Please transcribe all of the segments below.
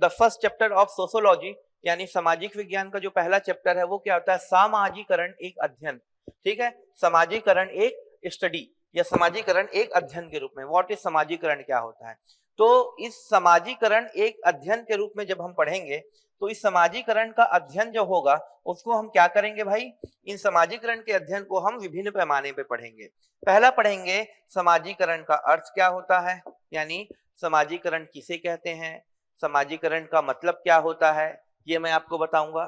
The first chapter of sociology यानी सामाजिक विज्ञान का जो पहला चैप्टर है वो क्या होता है, सामाजिकरण एक अध्ययन। ठीक है, समाजीकरण एक स्टडी या समाजीकरण एक अध्ययन के रूप में। व्हाट इज समाजीकरण, क्या होता है? तो इस समाजीकरण एक अध्ययन के रूप में जब हम पढ़ेंगे तो इस समाजीकरण का अध्ययन जो होगा उसको हम क्या करेंगे भाई, इन समाजीकरण के अध्ययन को हम विभिन्न पैमाने पे पढ़ेंगे। पहला पढ़ेंगे समाजीकरण का अर्थ क्या होता है, यानी समाजीकरण किसे कहते हैं, समाजीकरण का मतलब क्या होता है, ये मैं आपको बताऊंगा।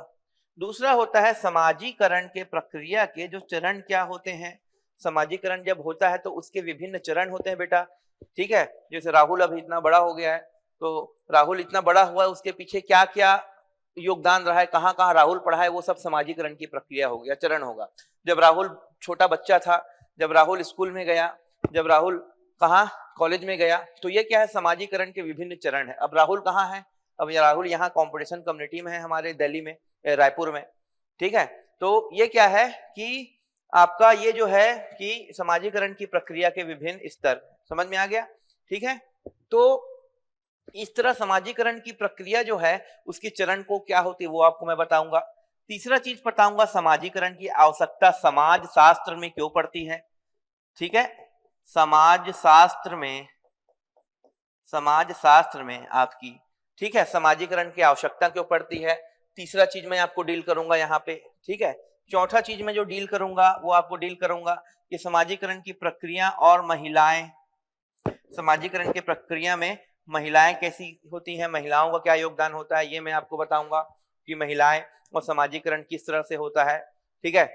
दूसरा होता है समाजीकरण के प्रक्रिया के जो चरण क्या होते हैं। समाजीकरण जब होता है तो उसके विभिन्न चरण होते हैं बेटा। ठीक है, जैसे राहुल अभी इतना बड़ा हो गया है, तो राहुल इतना बड़ा हुआ है, उसके पीछे क्या क्या योगदान रहा है, कहाँ कहाँ राहुल पढ़ा है, वो सब समाजीकरण की प्रक्रिया हो गया, चरण होगा। जब राहुल छोटा बच्चा था, जब राहुल स्कूल में गया, जब राहुल कहाँ कॉलेज में गया, तो ये क्या है, समाजीकरण के विभिन्न चरण है। अब राहुल कहाँ है, अब राहुल यहाँ कंपटीशन कम्युनिटी में है हमारे दिल्ली में, रायपुर में। ठीक है, तो ये क्या है कि आपका ये जो है कि समाजीकरण की प्रक्रिया के विभिन्न स्तर समझ में आ गया। ठीक है, तो इस तरह समाजीकरण की प्रक्रिया जो है उसके चरण को क्या होती है वो आपको मैं बताऊंगा। तीसरा चीज बताऊंगा, समाजीकरण की आवश्यकता समाज शास्त्र में क्यों पड़ती है। ठीक है, समाज शास्त्र में आपकी, ठीक है, समाजीकरण की आवश्यकता क्यों पड़ती है। तीसरा चीज मैं आपको डील करूंगा यहाँ पे। ठीक है, चौथा चीज मैं जो डील करूंगा वो आपको डील करूंगा कि समाजीकरण की प्रक्रिया और महिलाएं, समाजीकरण की प्रक्रिया में महिलाएं कैसी होती हैं, महिलाओं का क्या योगदान होता है, ये मैं आपको बताऊंगा कि महिलाएं और समाजीकरण किस तरह से होता है। ठीक है,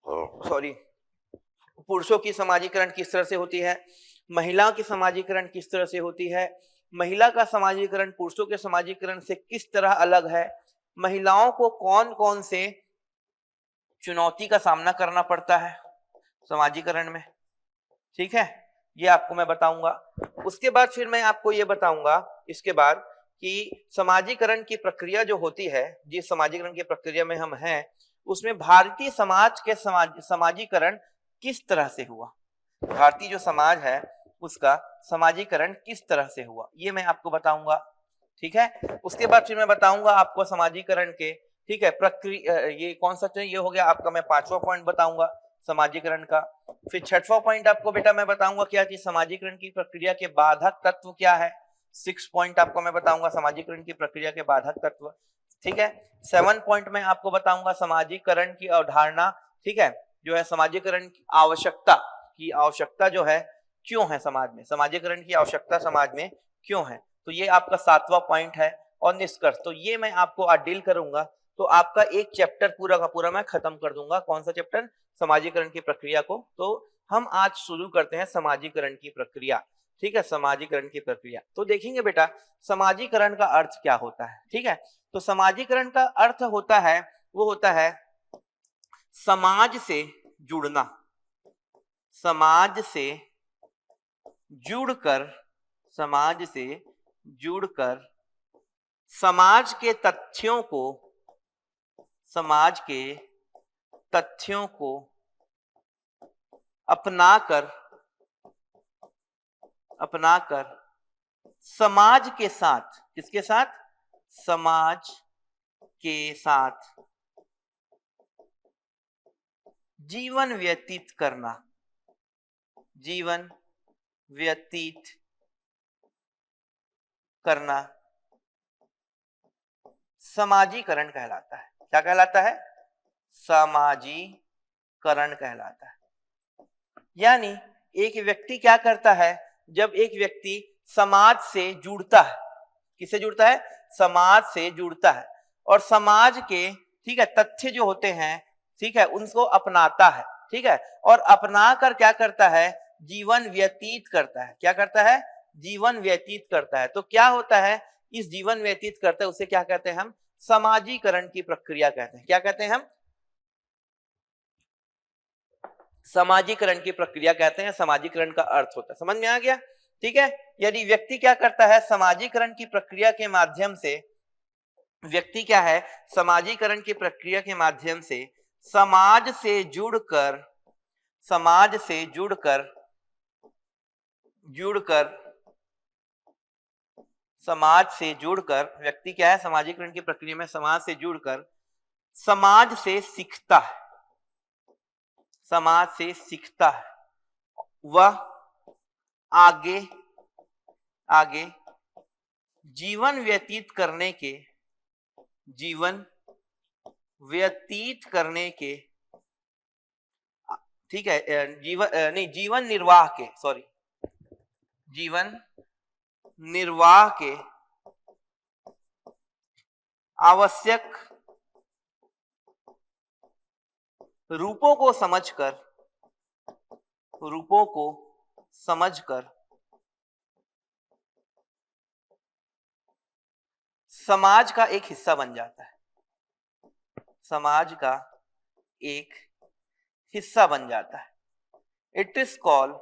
सॉरी, पुरुषों की समाजीकरण किस तरह से होती है, महिलाओं की समाजीकरण किस तरह से होती है, महिला का समाजीकरण पुरुषों के समाजीकरण से किस तरह अलग है, महिलाओं को कौन कौन से चुनौती का सामना करना पड़ता है समाजीकरण में। ठीक है, ये आपको मैं बताऊंगा। उसके बाद फिर मैं आपको ये बताऊंगा इसके बाद कि समाजीकरण की प्रक्रिया जो होती है, जिस समाजीकरण की प्रक्रिया में हम हैं उसमें भारतीय समाज के समाजीकरण किस तरह से हुआ, भारतीय जो समाज है उसका समाजीकरण किस तरह से हुआ, ये मैं आपको बताऊंगा। ठीक है, उसके बाद फिर मैं बताऊंगा आपको समाजीकरण के, ठीक है, प्रक्रिया, ये कौन सा चाहिए, ये हो गया आपका, मैं पांचवा पॉइंट बताऊंगा समाजीकरण का। फिर छठवां पॉइंट आपको बेटा मैं बताऊंगा क्या चीज, समाजीकरण की प्रक्रिया के बाधक तत्व क्या है। 6 पॉइंट आपको मैं बताऊंगा समाजीकरण की प्रक्रिया के बाधक तत्व। ठीक है, 7 पॉइंट में आपको बताऊंगा समाजीकरण की अवधारणा। ठीक है, जो है समाजीकरण की आवश्यकता जो है क्यों है समाज में, समाजीकरण की आवश्यकता समाज में क्यों है, तो ये आपका 7वां पॉइंट है। और निष्कर्ष, तो ये मैं आपको आज डील करूंगा, तो आपका एक चैप्टर पूरा का पूरा मैं खत्म कर दूंगा। कौन सा चैप्टर, समाजीकरण की प्रक्रिया को। तो हम आज शुरू करते हैं समाजीकरण की प्रक्रिया। ठीक है, समाजीकरण की प्रक्रिया तो देखेंगे बेटा समाजीकरण का अर्थ क्या होता है। ठीक है, तो समाजीकरण का अर्थ होता है, वो होता है समाज से जुड़ना, समाज से जुड़कर, समाज से जुड़कर समाज के तथ्यों को, समाज के तथ्यों को अपनाकर समाज के साथ, किसके साथ, समाज के साथ जीवन व्यतीत करना, जीवन व्यतीत करना समाजीकरण कहलाता है। क्या कहलाता है, समाजीकरण कहलाता है। यानी एक व्यक्ति क्या करता है, जब एक व्यक्ति समाज से जुड़ता है, किससे जुड़ता है, समाज से जुड़ता है, और समाज के, ठीक है, तथ्य जो होते हैं, ठीक है, उनको अपनाता है। ठीक है, और अपना कर क्या करता है, जीवन व्यतीत करता है। क्या करता है, जीवन व्यतीत करता है। तो क्या होता है, इस जीवन व्यतीत करते हैं उसे क्या कहते हैं हम, समाजीकरण की प्रक्रिया कहते हैं। क्या कहते हैं हम, समाजीकरण की प्रक्रिया कहते हैं। समाजीकरण का अर्थ होता है, समझ में आ गया। ठीक है, यदि व्यक्ति क्या करता है, समाजीकरण की प्रक्रिया के माध्यम से, व्यक्ति क्या है, समाजीकरण की प्रक्रिया के माध्यम से समाज से जुड़कर, समाज से जुड़कर समाज से जुड़कर, व्यक्ति क्या है, समाजीकरण की प्रक्रिया में समाज से जुड़कर समाज से सीखता है, समाज से सीखता है, वह आगे आगे जीवन व्यतीत करने के, जीवन व्यतीत करने के, ठीक है, जीवन निर्वाह के, सॉरी, जीवन निर्वाह के आवश्यक रूपों को समझकर समाज का एक हिस्सा बन जाता है, समाज का एक हिस्सा बन जाता है। इट इज कॉल्ड,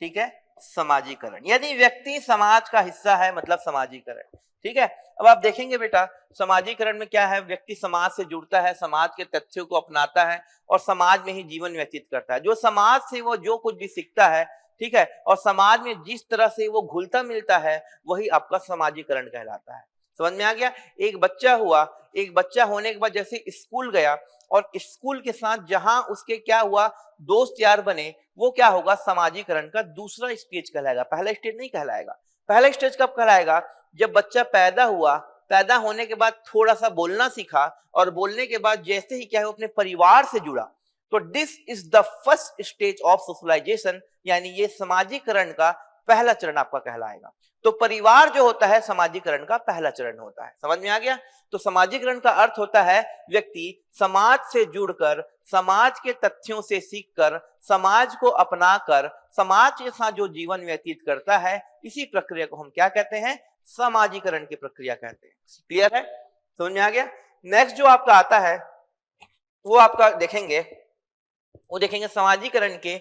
ठीक है, समाजीकरण। यदि व्यक्ति समाज का हिस्सा है मतलब समाजीकरण। ठीक है, अब आप देखेंगे बेटा समाजीकरण में क्या है, व्यक्ति समाज से जुड़ता है, समाज के तथ्यों को अपनाता है और समाज में ही जीवन व्यतीत करता है। जो समाज से वो जो कुछ भी सीखता है, ठीक है, और समाज में जिस तरह से वो घुलता मिलता है, वही आपका समाजीकरण कहलाता है। समझ में आ गया? एक बच्चा हुआ, एक बच्चा होने के बाद जैसे स्कूल गया और स्कूल के साथ जहां उसके क्या हुआ, दोस्त यार बने, वो क्या होगा, समाजीकरण का दूसरा स्टेज कहलाएगा, पहला स्टेज नहीं कहलाएगा। पहला स्टेज कब कहलाएगा, जब बच्चा पैदा हुआ, पैदा होने के बाद थोड़ा सा बोलना सीखा और बोलने के बाद जैसे ही क्या है, वो अपने परिवार से जुड़ा। तो this is the first stage of socialisation, यानी ये समाजीकरण का पहला चरण आपका कहलाएगा। तो परिवार जो होता है समाजीकरण का पहला चरण होता है। समझ में आ गया? तो समाजीकरण का अर्थ होता है व्यक्ति समाज से जुड़कर, समाज के तथ्यों से सीखकर, समाज को अपनाकर, समाज के साथ जो जीवन व्यतीत करता है, इसी प्रक्रिया को हम क्या कहते हैं, समाजीकरण की प्रक्रिया कहते हैं। क्लियर है? समझ में आ गया? नेक्स्ट जो आपका आता है वो आपका देखेंगे, वो देखेंगे समाजीकरण के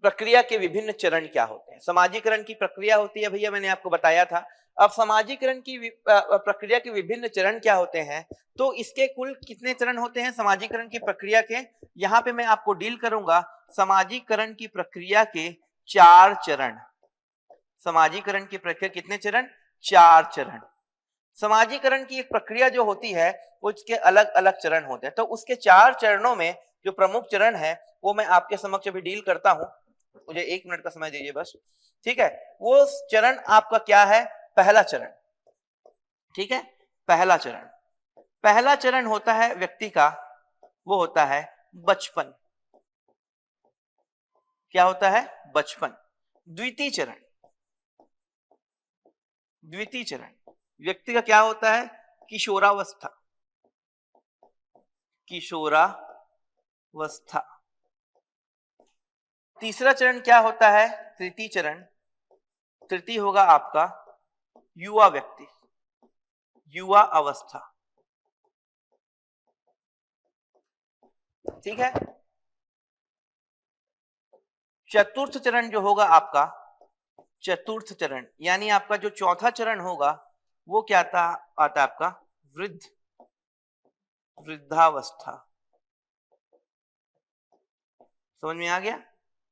प्रक्रिया के विभिन्न चरण क्या होते हैं। समाजीकरण की प्रक्रिया होती है भैया, मैंने आपको बताया था। अब समाजीकरण की प्रक्रिया के विभिन्न चरण क्या होते हैं, तो इसके कुल कितने चरण होते हैं समाजीकरण की प्रक्रिया के, यहाँ पे मैं आपको डील करूंगा समाजीकरण की प्रक्रिया के 4 चरण। समाजीकरण की प्रक्रिया कितने चरण, 4 चरण। समाजीकरण की एक प्रक्रिया जो होती है उसके अलग अलग चरण होते हैं। तो उसके 4 चरणों में जो प्रमुख चरण है वो मैं आपके समक्ष अभी डील करता हूं, मुझे 1 मिनट का समय दीजिए बस। ठीक है, वो चरण आपका क्या है, पहला चरण। ठीक है, पहला चरण, पहला चरण होता है व्यक्ति का, वो होता है बचपन। क्या होता है, बचपन। द्वितीय चरण, द्वितीय चरण व्यक्ति का क्या होता है, किशोरावस्था, किशोरावस्था। तीसरा चरण क्या होता है, तृतीय चरण। तृतीय होगा आपका युवा व्यक्ति, युवा अवस्था। ठीक है, चतुर्थ चरण जो होगा आपका, चतुर्थ चरण यानी आपका जो चौथा चरण होगा वो क्या आता है आपका, वृद्धावस्था। समझ में आ गया?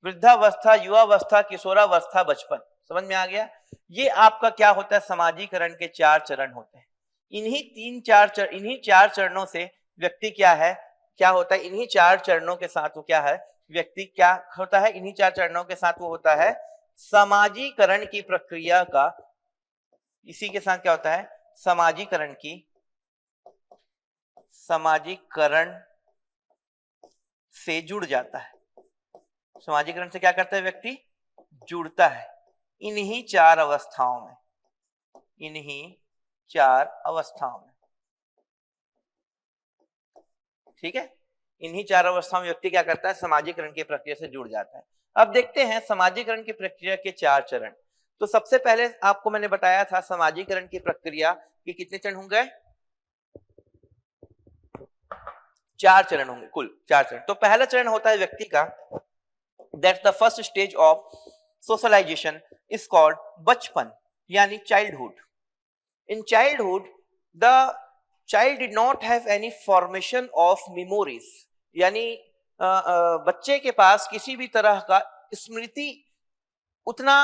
वृद्धावस्था, युवावस्था, किशोरावस्था, बचपन। समझ में आ गया? ये आपका क्या होता है, समाजीकरण के 4 चरण होते हैं। इन्हीं 4 चरणों से व्यक्ति क्या है, क्या होता है, इन्हीं 4 चरणों के साथ वो क्या है, व्यक्ति क्या होता है, इन्हीं 4 चरणों के साथ वो होता है समाजीकरण की प्रक्रिया का, इसी के साथ क्या होता है, समाजीकरण से जुड़ जाता है। समाजीकरण से क्या करता है व्यक्ति, जुड़ता है इन्हीं 4 अवस्थाओं में, इन्हीं 4 अवस्थाओं में। ठीक है, इन्हीं 4 अवस्थाओं में व्यक्ति क्या करता है, समाजीकरण की प्रक्रिया से जुड़ जाता है। अब देखते हैं समाजीकरण की प्रक्रिया के 4 चरण। तो सबसे पहले आपको मैंने बताया था समाजीकरण की प्रक्रिया के कितने चरण होंगे, 4 चरण होंगे, कुल 4 चरण। तो पहला चरण होता है व्यक्ति का, that's the first stage of socialisation is called bachpan, यानी childhood. In childhood the child did not have any formation of memories, यानी बच्चे के पास किसी भी तरह का स्मृति उतना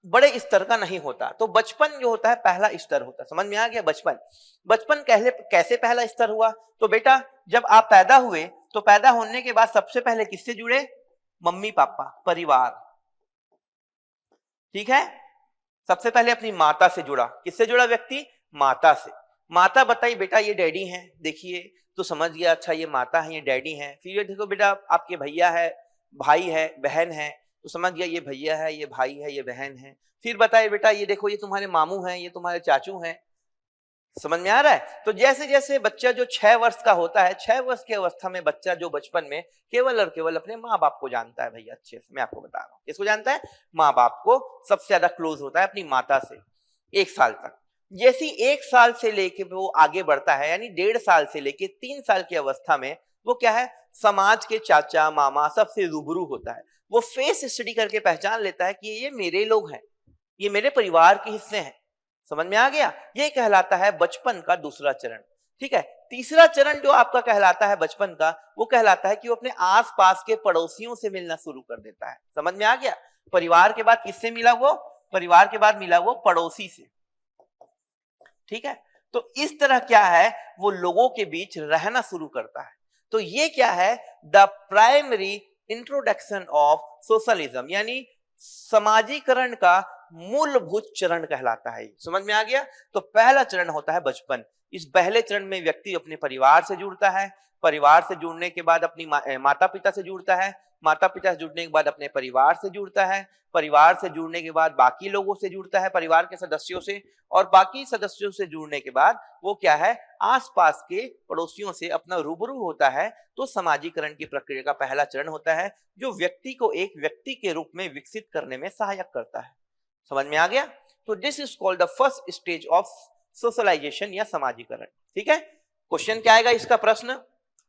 बड़े स्तर का नहीं होता। तो बचपन जो होता है पहला स्तर होता है। समझ में आ गया? बचपन बचपन कैसे पहला स्तर हुआ? तो बेटा जब आप पैदा हुए तो पैदा होने के बाद सबसे पहले किससे जुड़े? मम्मी पापा, परिवार। ठीक है, सबसे पहले अपनी माता से जुड़ा। किससे जुड़ा व्यक्ति? माता से। माता बताई बेटा ये डैडी हैं, देखिए तो समझ गया, अच्छा ये माता है, ये डैडी हैं। फिर ये देखो बेटा आपके भैया है, भाई है, बहन है, तो समझ गया ये भैया है, ये भाई है, ये बहन है। फिर बताए बेटा ये देखो ये तुम्हारे मामू हैं, ये तुम्हारे चाचू हैं। समझ में आ रहा है? तो जैसे जैसे बच्चा जो 6 वर्ष का होता है, 6 वर्ष की अवस्था में बच्चा जो बचपन में केवल और केवल अपने माँ बाप को जानता है। भैया अच्छे से मैं आपको बता रहा हूँ, किसको जानता है? माँ बाप को। सबसे ज्यादा क्लोज होता है अपनी माता से 1 साल तक। जैसे 1 साल से लेके वो आगे बढ़ता है, यानी 1.5 साल से लेके 3 साल की अवस्था में वो क्या है? समाज के चाचा मामा सबसे रूबरू होता है। वो फेस स्टडी करके पहचान लेता है कि ये मेरे लोग हैं, ये मेरे परिवार के हिस्से हैं। समझ में आ गया? ये कहलाता है बचपन का दूसरा चरण। ठीक है, तीसरा चरण जो आपका कहलाता है बचपन का, वो कहलाता है कि वो अपने आसपास के पड़ोसियों से मिलना शुरू कर देता है। समझ में आ गया? परिवार के बाद किससे मिला वो? परिवार के बाद मिला वो पड़ोसी से। ठीक है, तो इस तरह क्या है, वो लोगों के बीच रहना शुरू करता है। तो ये क्या है? The primary introduction of socialism, यानी समाजीकरण का मूलभूत चरण कहलाता है। समझ में आ गया? तो पहला चरण होता है बचपन। इस पहले चरण में व्यक्ति अपने परिवार से जुड़ता है, परिवार से जुड़ने के बाद अपनी माता पिता से जुड़ता है, माता पिता से जुड़ने के बाद अपने परिवार से जुड़ता है, परिवार से जुड़ने के बाद बाकी लोगों से जुड़ता है, परिवार के सदस्यों से, और बाकी सदस्यों से जुड़ने के बाद वो क्या है? आसपास के पड़ोसियों से अपना रूबरू होता है। तो समाजीकरण की प्रक्रिया का पहला चरण होता है जो व्यक्ति को एक व्यक्ति के रूप में विकसित करने में सहायक करता है। समझ में आ गया? तो this is called the first stage of socialisation या समाजीकरण। ठीक है, क्वेश्चन क्या आएगा इसका? प्रश्न,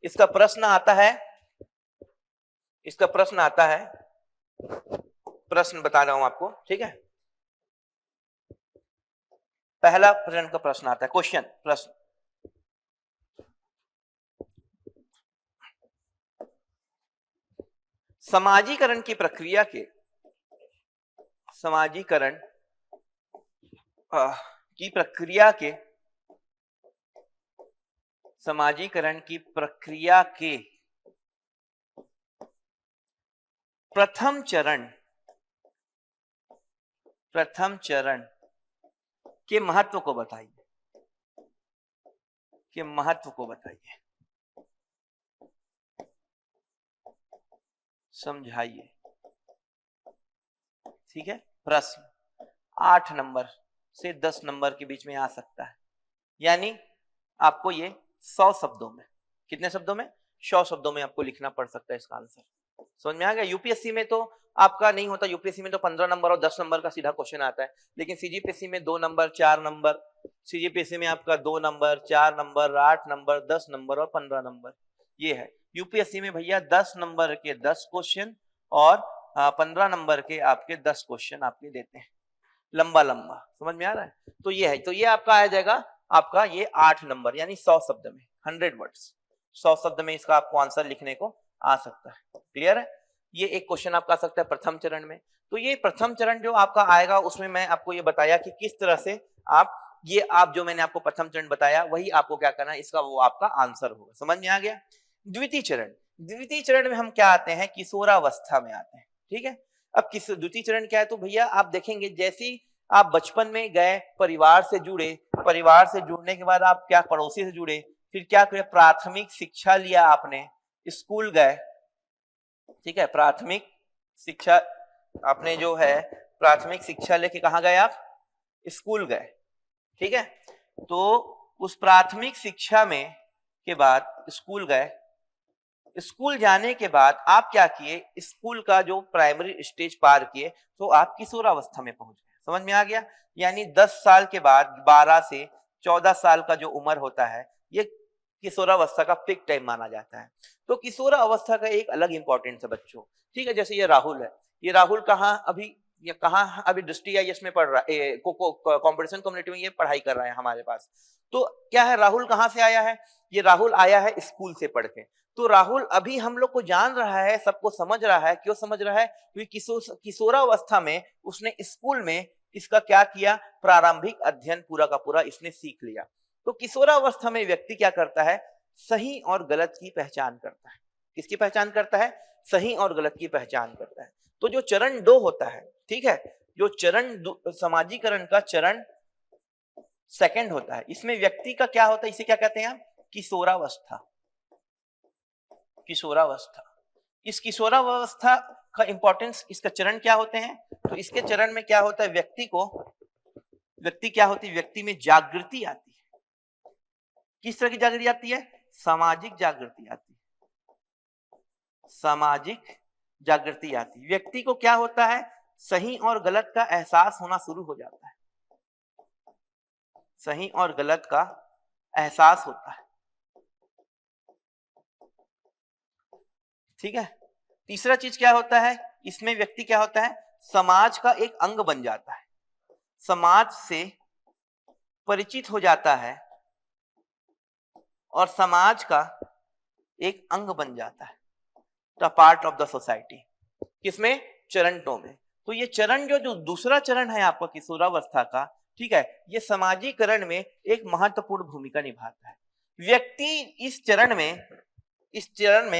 इसका प्रश्न आता है, इसका प्रश्न आता है, प्रश्न बता रहा हूं आपको। ठीक है, पहला प्रश्न का प्रश्न आता है, क्वेश्चन प्रश्न। समाजीकरण की प्रक्रिया के, समाजीकरण की प्रक्रिया के, समाजीकरण की प्रक्रिया के प्रथम चरण, प्रथम चरण के महत्व को बताइए, के महत्व को बताइए, समझाइए। ठीक है, प्रश्न 8 नंबर से 10 नंबर के बीच में आ सकता है, यानी आपको ये 100 शब्दों में, कितने शब्दों में? 100 शब्दों में आपको लिखना पड़ सकता है इसका आंसर। समझ में आ गया? यूपीएससी में तो आपका नहीं होता, यूपीएससी में तो 15 नंबर और 10 नंबर का सीधा क्वेश्चन आता है, लेकिन सीजीपीएससी में 2 नंबर 4 नंबर, सीजीपीएससी में आपका 2 नंबर 4 नंबर 8 नंबर 10 नंबर और 15 नंबर, ये है। यूपीएससी में भैया 10 नंबर के 10 क्वेश्चन और 15 नंबर के आपके 10 क्वेश्चन आपके देते हैं, लंबा लंबा। समझ में आ रहा है? तो ये है, तो ये आपका आ जाएगा आपका ये 8 नंबर, यानी 100 शब्द में, 100 वर्ड्स, 100 शब्द में इसका आपको आंसर लिखने को आ सकता है। क्लियर है? ये एक क्वेश्चन आपका आ सकता है प्रथम चरण में। तो ये प्रथम चरण जो आपका आएगा उसमें मैं आपको ये बताया कि किस तरह से आप ये आप जो मैंने आपको प्रथम चरण बताया वही आपको क्या करना है, इसका वो आपका आंसर होगा। समझ में आ गया? द्वितीय चरण, द्वितीय चरण में हम क्या आते हैं? किशोरावस्था में आते हैं। ठीक है, अब किस द्वितीय चरण क्या है? तो भैया आप देखेंगे जैसे आप बचपन में गए, परिवार से जुड़े, परिवार से जुड़ने के बाद आप क्या पड़ोसी से जुड़े, फिर क्या करें? प्राथमिक शिक्षा लिया आपने, स्कूल गए। ठीक है, प्राथमिक शिक्षा आपने जो है प्राथमिक शिक्षा लेके कहाँ गए आप? स्कूल गए। ठीक है, तो उस प्राथमिक शिक्षा में के बाद स्कूल गए, स्कूल जाने के बाद आप क्या किए? स्कूल का जो प्राइमरी स्टेज पार किए तो आप किशोरावस्था में पहुंच गए। समझ में आ गया? यानी 10 साल के बाद 12 से 14 साल का जो उम्र होता है ये किशोरावस्था का पीक टाइम माना जाता है। तो किशोरावस्था का एक अलग इंपॉर्टेंस है बच्चों। ठीक है, जैसे ये राहुल है, ये राहुल कहाँ अभी ये कहाँ अभी दृष्टि आई इसमें पढ़ रहा है, कॉम्पिटिशन कम्युनिटी में ये पढ़ाई कर रहा है हमारे पास। तो क्या है, राहुल कहाँ से आया है, ये राहुल आया है स्कूल से पढ़ के। तो राहुल अभी हम लोग को जान रहा है, सबको समझ रहा है। क्यों समझ रहा है? क्योंकि किशोरावस्था में उसने स्कूल में इसका क्या किया, प्रारंभिक अध्ययन पूरा का पूरा इसने सीख लिया। तो किशोरावस्था में व्यक्ति क्या करता है, सही और गलत की पहचान करता है। किसकी पहचान करता है? सही और गलत की पहचान करता है। तो जो चरण 2 होता है, ठीक है, जो चरण समाजीकरण का चरण सेकंड होता है, इसमें व्यक्ति का क्या होता है, इसे क्या कहते हैं आप, किशोरावस्था। किशोरावस्था, इस किशोरावस्था का इंपॉर्टेंस, इसका चरण क्या होते हैं, तो इसके चरण में क्या होता है, व्यक्ति क्या होती है, व्यक्ति में जागृति आती है। किस तरह की जागृति आती है? सामाजिक जागृति आती है। सामाजिक जागृति आती है। व्यक्ति को क्या होता है, सही और गलत का एहसास होना शुरू हो जाता है। सही और गलत का एहसास होता है, ठीक है। तीसरा चीज क्या होता है, इसमें व्यक्ति क्या होता है, समाज का एक अंग बन जाता है। समाज से परिचित हो जाता है और समाज का एक अंग बन जाता है, the part of the society. किसमें? चरण 2 में। तो ये चरण जो दूसरा चरण है आपका किशोरावस्था का, ठीक है, ये समाजीकरण में एक महत्वपूर्ण भूमिका निभाता है। व्यक्ति इस चरण में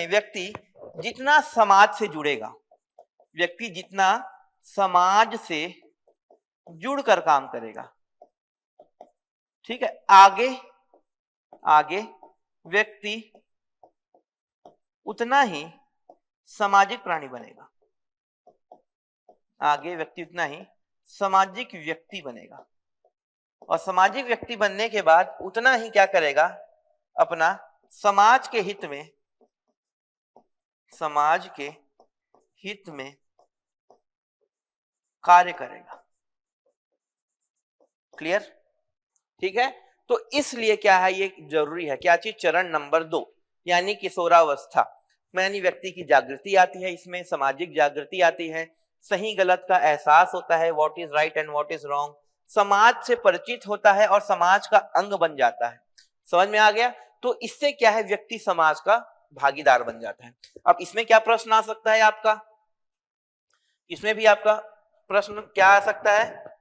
व्यक्ति जितना समाज से जुड़ेगा, व्यक्ति जितना समाज से जुड़कर काम करेगा, ठीक है, आगे व्यक्ति उतना ही सामाजिक प्राणी बनेगा। आगे व्यक्ति उतना ही सामाजिक व्यक्ति बनेगा और सामाजिक व्यक्ति बनने के बाद उतना ही क्या करेगा, अपना समाज के हित में कार्य करेगा। क्लियर? ठीक है। तो इसलिए क्या है, ये जरूरी है, क्या चीज, चरण नंबर 2 यानी किशोरावस्था में यानी व्यक्ति की जागृति आती है, इसमें सामाजिक जागृति आती है, सही गलत का एहसास होता है, what is right and what is wrong, समाज से परिचित होता है और समाज का अंग बन जाता है। समझ में आ गया? तो इससे क्या है, व्यक्ति समाज का भागीदार बन जाता है। अब इसमें क्या प्रश्न आ सकता है आपका, इसमें भी आपका प्रश्न क्या आ सकता है,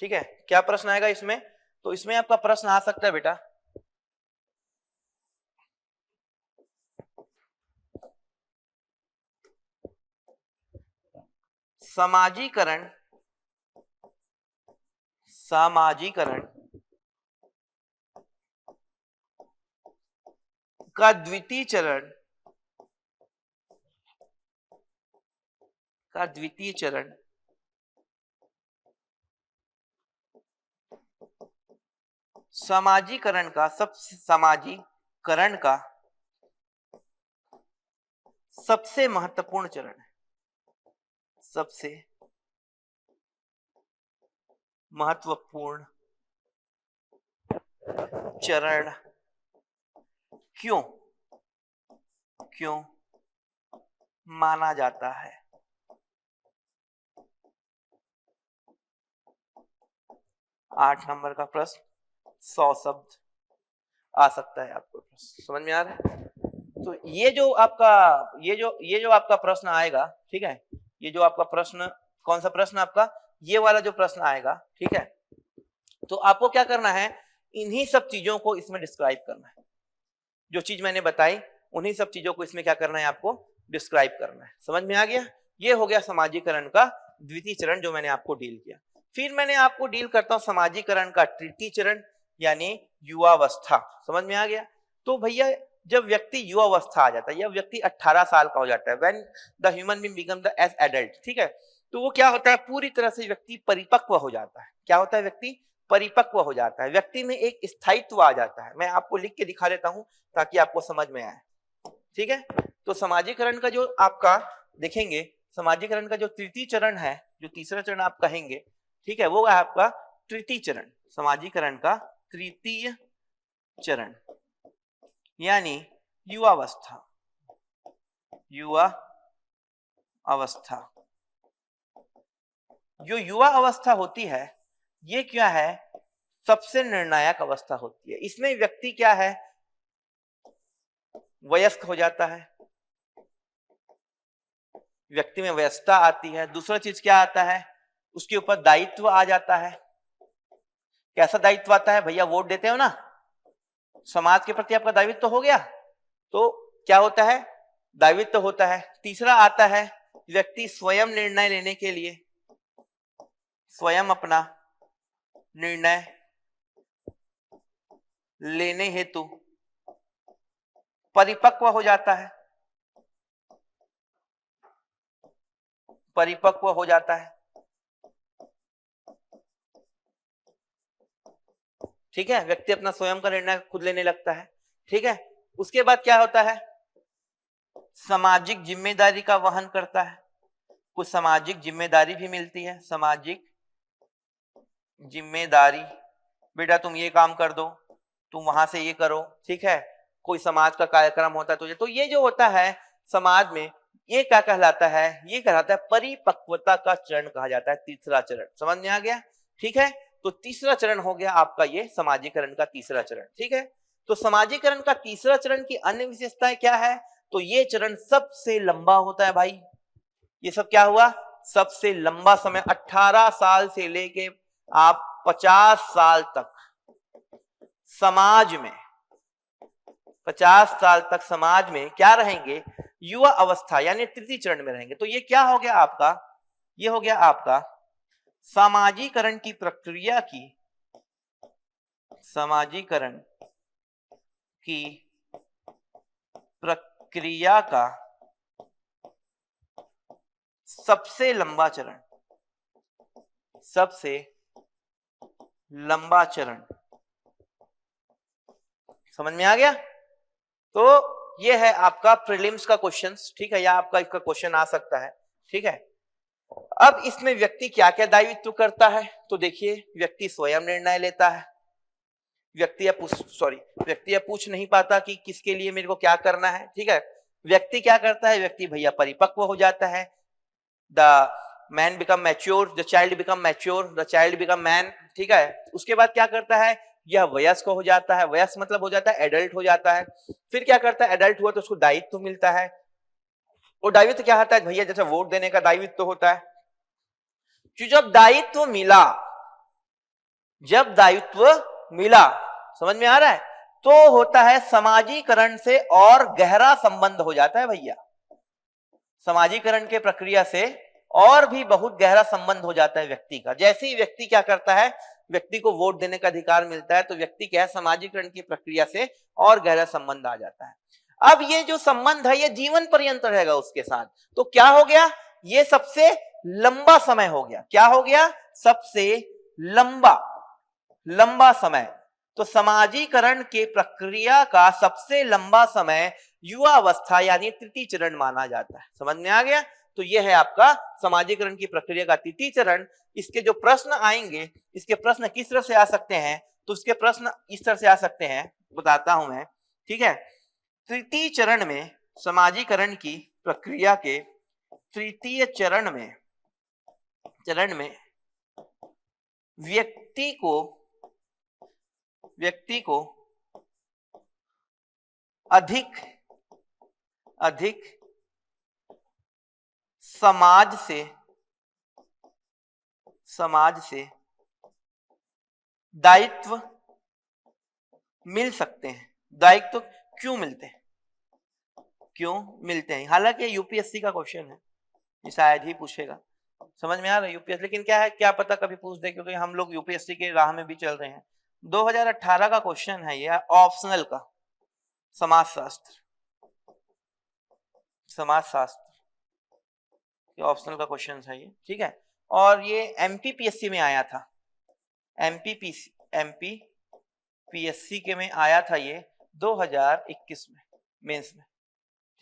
ठीक है, क्या प्रश्न आएगा इसमें? तो इसमें आपका प्रश्न आ सकता है बेटा, समाजीकरण का द्वितीय चरण समाजीकरण का सबसे महत्वपूर्ण चरण है। सबसे महत्वपूर्ण चरण क्यों माना जाता है? 8 नंबर का प्रश्न, 100 शब्द आ सकता है आपको प्रश्न। समझ में आ रहा है? तो ये जो आपका प्रश्न आएगा, ठीक है, ये जो आपका प्रश्न, कौन सा प्रश्न आपका, ये वाला जो प्रश्न आएगा, ठीक है, तो आपको क्या करना है, इन्हीं सब चीजों को इसमें डिस्क्राइब करना है। जो चीज मैंने बताई उन्हीं सब चीजों को इसमें क्या करना है, आपको डिस्क्राइब करना है। समझ में आ गया? ये हो गया समाजीकरण का द्वितीय चरण जो मैंने आपको डील किया। फिर मैंने आपको डील करता हूं समाजीकरण का तृतीय चरण यानी युवावस्था। समझ में आ गया? तो भैया जब व्यक्ति युवावस्था आ जाता है या व्यक्ति 18 साल का हो जाता है, when the human being become the age adult, ठीक है, तो वो क्या होता है, पूरी तरह से व्यक्ति परिपक्व हो जाता है। क्या होता है? व्यक्ति परिपक्व हो जाता है, व्यक्ति में एक स्थायित्व आ जाता है। मैं आपको लिख के दिखा देता हूं ताकि आपको समझ में आए, ठीक है। तो समाजीकरण का जो आपका देखेंगे, समाजीकरण का जो तृतीय चरण है, जो तीसरा चरण आप कहेंगे, ठीक है, वो है आपका तृतीय चरण, समाजीकरण का तृतीय चरण। यानी युवावस्था, युवा अवस्था। जो युवा अवस्था होती है ये क्या है, सबसे निर्णायक अवस्था होती है। इसमें व्यक्ति क्या है, वयस्क हो जाता है, व्यक्ति में वयस्कता आती है। दूसरा चीज क्या आता है, उसके ऊपर दायित्व आ जाता है। कैसा दायित्व आता है भैया, वोट देते हो ना, समाज के प्रति आपका दायित्व हो गया, तो क्या होता है, दायित्व होता है। तीसरा आता है, व्यक्ति स्वयं निर्णय लेने के लिए, स्वयं अपना निर्णय लेने हेतु परिपक्व हो जाता है, परिपक्व हो जाता है। ठीक है, व्यक्ति अपना स्वयं का निर्णय खुद लेने लगता है। ठीक है, उसके बाद क्या होता है, सामाजिक जिम्मेदारी का वहन करता है। कुछ सामाजिक जिम्मेदारी भी मिलती है, सामाजिक जिम्मेदारी, बेटा तुम ये काम कर दो, तुम वहां से ये करो। ठीक है, कोई समाज का कार्यक्रम होता है तुझे, तो ये जो होता है समाज में, ये क्या कहलाता है, ये कहलाता है परिपक्वता का चरण कहा जाता है, तीसरा चरण। समझ में आ गया। ठीक है, तो तीसरा चरण हो गया आपका ये समाजीकरण का तीसरा चरण। ठीक है, तो समाजीकरण का तीसरा चरण की अन्य विशेषताएं क्या है, तो ये चरण सबसे लंबा होता है भाई। ये सब क्या हुआ, सबसे लंबा समय, 18 साल से लेके आप 50 साल तक समाज में, 50 साल तक समाज में क्या रहेंगे, युवा अवस्था यानी तृतीय चरण में रहेंगे। तो ये क्या हो गया आपका, ये हो गया आपका समाजीकरण की प्रक्रिया की, समाजीकरण की प्रक्रिया का सबसे लंबा चरण, सबसे लंबा चरण। समझ में आ गया। तो ये है आपका प्रीलिम्स का क्वेश्चंस। ठीक है, या आपका इसका क्वेश्चन आ सकता है। ठीक है, अब इसमें व्यक्ति क्या क्या दायित्व करता है, तो देखिए व्यक्ति स्वयं निर्णय लेता है। व्यक्ति या पूछ नहीं पाता कि किसके लिए मेरे को क्या करना है। ठीक है, व्यक्ति क्या करता है, व्यक्ति भैया परिपक्व हो जाता है। The man become mature, the child become mature, the child become man. ठीक है, उसके बाद क्या करता है, यह वयस्क हो जाता है। वयस्क मतलब हो जाता है एडल्ट हो जाता है। फिर क्या करता है, एडल्ट हुआ तो उसको दायित्व मिलता है। वो दायित्व क्या होता है भैया, जैसे वोट देने का दायित्व होता है। जब दायित्व मिला, जब दायित्व मिला, समझ में आ रहा है, तो होता है समाजीकरण से और गहरा संबंध हो जाता है भैया। समाजीकरण के प्रक्रिया से और भी बहुत गहरा संबंध हो जाता है व्यक्ति का। जैसे ही व्यक्ति क्या करता है, व्यक्ति को वोट देने का अधिकार मिलता है, तो व्यक्ति क्या है, समाजीकरण की प्रक्रिया से और गहरा संबंध आ जाता है। अब ये जो संबंध है ये जीवन पर्यंत रहेगा उसके साथ। तो क्या हो गया, ये सबसे लंबा समय हो गया। क्या हो गया, सबसे लंबा समय। तो समाजीकरण के प्रक्रिया का सबसे लंबा समय युवा अवस्था यानी तृतीय चरण माना जाता है। समझ में आ गया। तो यह है आपका समाजीकरण की प्रक्रिया का तृतीय चरण। इसके जो प्रश्न आएंगे, इसके प्रश्न किस तरह से आ सकते हैं, तो इसके प्रश्न इस तरह से आ सकते हैं, बताता हूं मैं। ठीक है, तृतीय चरण में, समाजीकरण की प्रक्रिया के तृतीय चरण में व्यक्ति को अधिक समाज से दायित्व मिल सकते हैं। दायित्व क्यों मिलते हैं, हालांकि यूपीएससी का क्वेश्चन है, ये शायद ही पूछेगा। समझ में आ रहा है यूपीएससी, लेकिन क्या है, क्या पता कभी पूछ दे, क्योंकि हम लोग यूपीएससी के राह में भी चल रहे हैं। 2018 का क्वेश्चन है ये, ऑप्शनल का, समाजशास्त्र ऑप्शनल का क्वेश्चन है ये। ठीक है, और ये एमपीपीएससी में आया था, एमपीपीएससी के में आया था ये 2021 में मेंस में।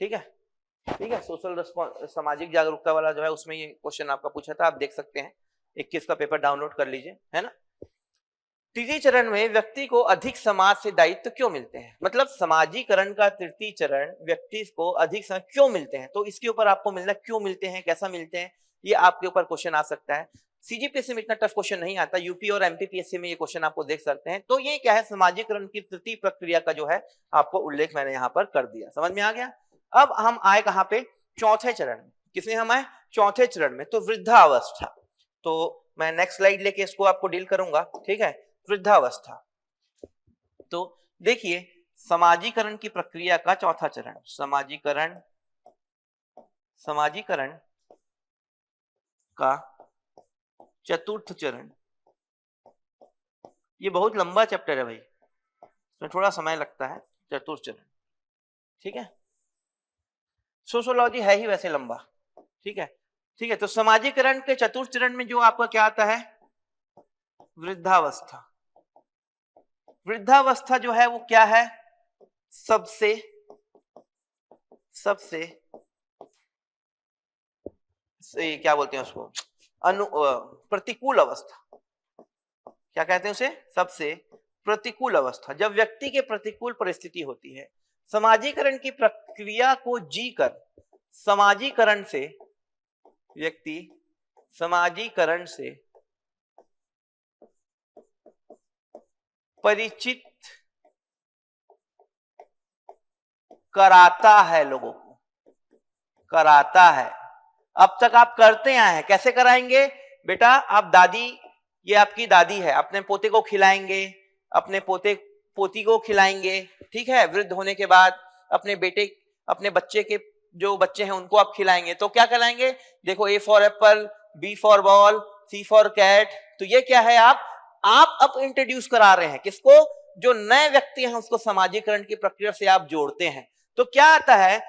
ठीक है, सोशल सामाजिक जागरूकता वाला जो है उसमें ये क्वेश्चन आपका पूछा था, आप देख सकते हैं। 21 का पेपर डाउनलोड कर लीजिए, है ना। तृतीय चरण में व्यक्ति को अधिक समाज से दायित्व क्यों मिलते हैं, मतलब समाजीकरण का तृतीय चरण व्यक्ति को अधिक समय क्यों मिलते हैं, तो इसके ऊपर आपको मिलना क्यों मिलते हैं, कैसा मिलते हैं, ये आपके ऊपर क्वेश्चन आ सकता है। सीजीपीएससी में इतना टफ क्वेश्चन नहीं आता, यूपी और एमपीपीएससी में ये क्वेश्चन आपको देख सकते हैं। तो ये क्या है, समाजीकरण की तृतीय प्रक्रिया का जो है आपको उल्लेख मैंने यहाँ पर कर दिया, समझ में आ गया। अब हम आए कहाँ पे, चौथे चरण में। किसमें हम आए, चौथे चरण में, तो वृद्धावस्था। तो मैं नेक्स्ट स्लाइड लेके इसको आपको डील करूंगा, ठीक है। वृद्धावस्था, तो देखिए समाजीकरण की प्रक्रिया का चौथा चरण, समाजीकरण का चतुर्थ चरण। ये बहुत लंबा चैप्टर है भाई, इसमें थोड़ा समय लगता है। चतुर्थ चरण, ठीक है, सोशियोलॉजी है ही वैसे लंबा, ठीक है, ठीक है। तो समाजीकरण के चतुर्थ चरण में जो आपका क्या आता है, वृद्धावस्था। वृद्धावस्था जो है वो क्या है, सबसे क्या बोलते हैं उसको, प्रतिकूल अवस्था। क्या कहते हैं उसे, सबसे प्रतिकूल अवस्था। जब व्यक्ति के प्रतिकूल परिस्थिति होती है, समाजीकरण की प्रक्रिया को जीकर समाजीकरण से व्यक्ति समाजीकरण से परिचित कराता है, लोगों को कराता है। अब तक आप करते आए हैं, कैसे कराएंगे बेटा, आप दादी, ये आपकी दादी है, अपने पोते को खिलाएंगे, अपने पोते पोती को खिलाएंगे, ठीक है। वृद्ध होने के बाद अपने बेटे, अपने बच्चे के जो बच्चे हैं उनको आप खिलाएंगे। तो क्या खिलाएंगे, देखो A for apple, B for ball, C for cat. तो ये क्या है, आप अब इंट्रोड्यूस करा रहे हैं किसको, जो नए व्यक्ति हैं उसको समाजीकरण की प्रक्रिया से आप जोड़ते हैं। तो क्या आता है,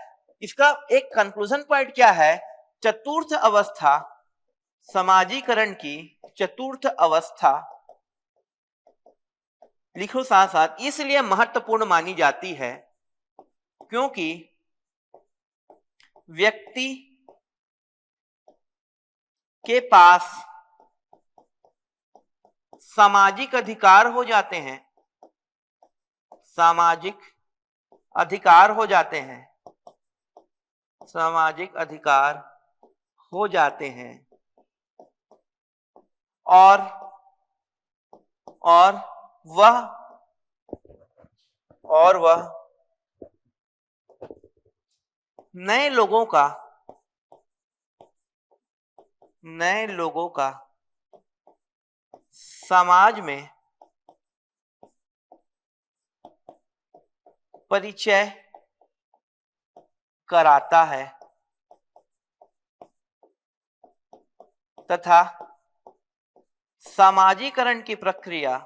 इसका एक कंक्लूजन पॉइंट क्या है, चतुर्थ अवस्था, समाजीकरण की चतुर्थ अवस्था, लिखो साथ साथ, इसलिए महत्वपूर्ण मानी जाती है क्योंकि व्यक्ति के पास सामाजिक अधिकार हो जाते हैं, सामाजिक अधिकार हो जाते हैं, सामाजिक अधिकार हो जाते हैं, और वह नए लोगों का समाज में परिचय कराता है तथा समाजीकरण की प्रक्रिया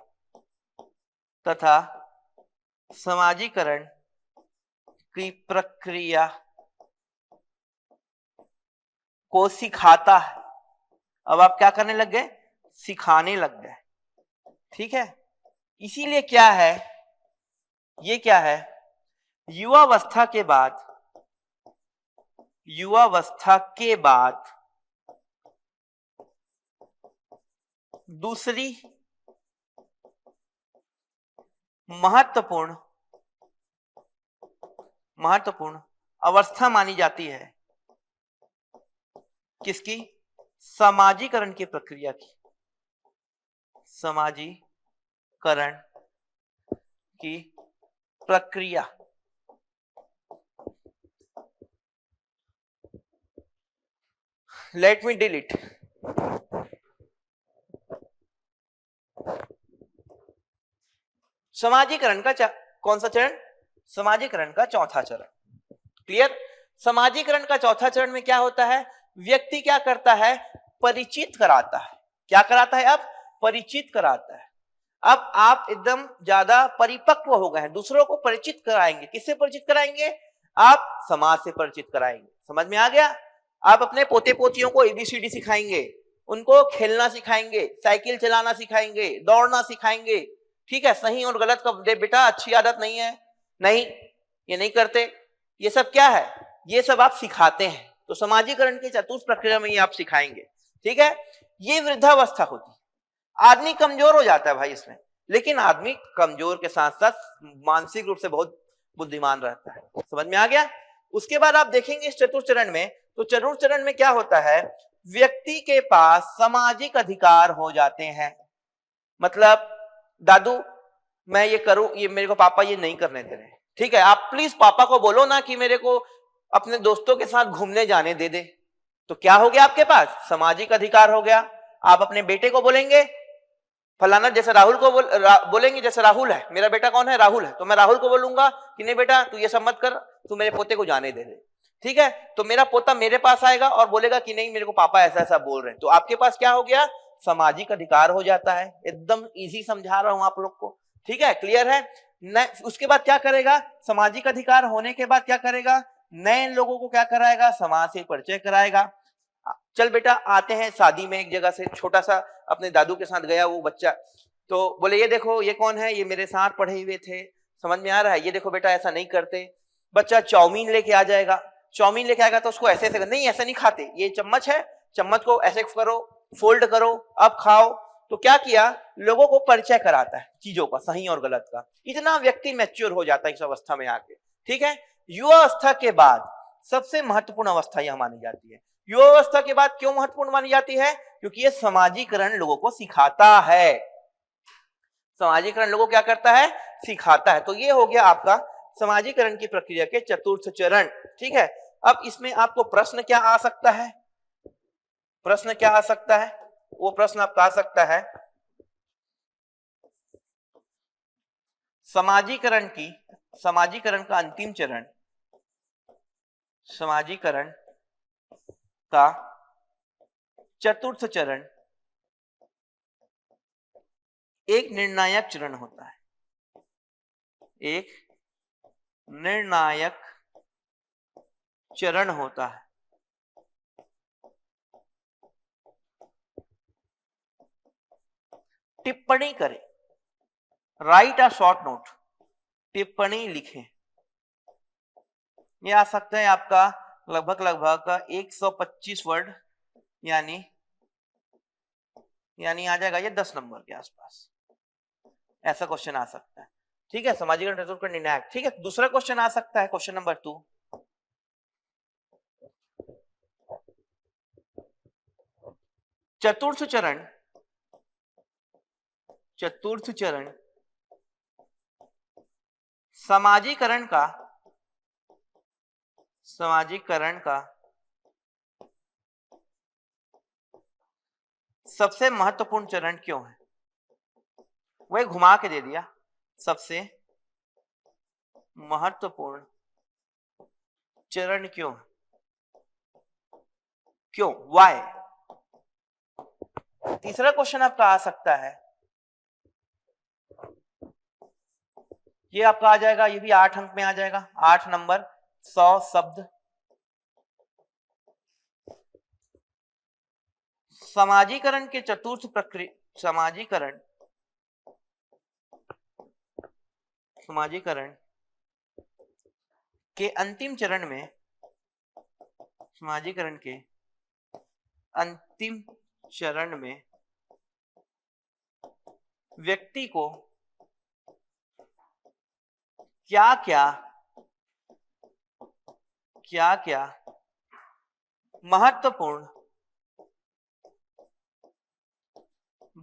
को सिखाता है। अब आप क्या करने लग गए, सिखाने लग गए, ठीक है। इसीलिए क्या है, ये क्या है, युवावस्था के बाद दूसरी महत्वपूर्ण अवस्था मानी जाती है, किसकी, समाजीकरण की प्रक्रिया की, समाजीकरण की प्रक्रिया। लेट मी डिलीट, समाजीकरण का कौन सा चरण, समाजीकरण का चौथा चरण, क्लियर। समाजीकरण का चौथा चरण में क्या होता है, व्यक्ति क्या करता है, परिचित कराता है। क्या कराता है, अब परिचित कराता है। अब आप एकदम ज्यादा परिपक्व हो गए हैं, दूसरों को परिचित कराएंगे। किससे परिचित कराएंगे, आप समाज से परिचित कराएंगे। समझ में आ गया। आप अपने पोते पोतियों को एबीसीडी सिखाएंगे, उनको खेलना सिखाएंगे, साइकिल चलाना सिखाएंगे, दौड़ना सिखाएंगे, ठीक है। सही और गलत का बेटा अच्छी आदत नहीं है, नहीं, ये नहीं करते, ये सब क्या है, ये सब आप सिखाते हैं। तो समाजीकरण की चतुर्थ प्रक्रिया में ये आप सिखाएंगे, ठीक है। ये वृद्धावस्था होती है, आदमी कमजोर हो जाता है भाई इसमें, लेकिन आदमी कमजोर के साथ साथ मानसिक रूप से बहुत बुद्धिमान रहता है। समझ में आ गया? उसके बाद आप देखेंगे इस चतुर्थ चरण में, तो चतुर्थ चरण में क्या होता है, व्यक्ति के पास सामाजिक अधिकार हो जाते हैं। मतलब दादू मैं ये करूं, ये मेरे को पापा ये नहीं करने दे रहे, ठीक है, आप प्लीज पापा को बोलो ना कि मेरे को अपने दोस्तों के साथ घूमने जाने दे दे। तो क्या हो गया, आपके पास सामाजिक अधिकार हो गया। आप अपने बेटे को बोलेंगे फलाना, जैसे राहुल को बोलेंगे, जैसे राहुल है, मेरा बेटा कौन है, राहुल है, तो मैं राहुल को बोलूंगा कि नहीं बेटा तू ये सब मत कर, तू मेरे पोते को जाने दे दे, ठीक है। तो मेरा पोता मेरे पास आएगा और बोलेगा कि नहीं मेरे को पापा ऐसा ऐसा बोल रहे हैं, तो आपके पास क्या हो गया, सामाजिक अधिकार हो जाता है। एकदम इजी समझा रहा हूं आप लोग को, ठीक है, क्लियर है। उसके बाद क्या करेगा, सामाजिक अधिकार होने के बाद क्या करेगा, नए लोगों को क्या कराएगा, समाज से परिचय कराएगा। चल बेटा आते हैं, शादी में एक जगह से छोटा सा अपने दादू के साथ गया वो बच्चा, तो बोले ये देखो ये कौन है, ये मेरे साथ पढ़े हुए थे, समझ में आ रहा है, ये देखो बेटा ऐसा नहीं करते। बच्चा चाउमीन लेके आ जाएगा, चाउमीन लेके आएगा तो उसको ऐसे ऐसे नहीं, ऐसे नहीं खाते, ये चम्मच है, चम्मच को ऐसे करो, फोल्ड करो, अब खाओ। तो क्या किया, लोगों को परिचय कराता है चीजों का, सही और गलत का। इतना व्यक्ति मैच्योर हो जाता है इस अवस्था में आके, ठीक है। युवा अवस्था के बाद सबसे महत्वपूर्ण अवस्था यह मानी जाती है। युवा अवस्था के बाद क्यों महत्वपूर्ण मानी जाती है, क्योंकि यह समाजीकरण लोगों को सिखाता है। समाजीकरण लोगों क्या करता है, सिखाता है। तो ये हो गया आपका समाजीकरण की प्रक्रिया के चतुर्थ चरण, ठीक है। अब इसमें आपको प्रश्न क्या आ सकता है, प्रश्न क्या आ सकता है, वो प्रश्न आपका आ सकता है, समाजीकरण का अंतिम चरण, समाजीकरण का चतुर्थ चरण एक निर्णायक चरण होता है, एक निर्णायक चरण होता है। टिप्पणी करें, राइट अ शॉर्ट नोट, टिप्पणी लिखें। ये आ सकता है आपका लगभग 125 वर्ड, यानी आ जाएगा ये 10 नंबर के आसपास, ऐसा क्वेश्चन आ सकता है, ठीक है। समाजीकरण चतुर्थ का निर्णायक, ठीक है। दूसरा क्वेश्चन आ सकता है, क्वेश्चन नंबर 2, चतुर्थ चरण समाजीकरण का सबसे महत्वपूर्ण चरण क्यों है, वही घुमा के दे दिया, सबसे महत्वपूर्ण चरण क्यों, वाई। तीसरा क्वेश्चन आपका आ सकता है, ये आपका आ जाएगा, ये भी 8 अंक में आ जाएगा, 8 नंबर, 100 शब्द। समाजीकरण के चतुर्थ प्रक्रिया, समाजीकरण के अंतिम चरण में, समाजीकरण के अंतिम चरण में व्यक्ति को क्या क्या महत्वपूर्ण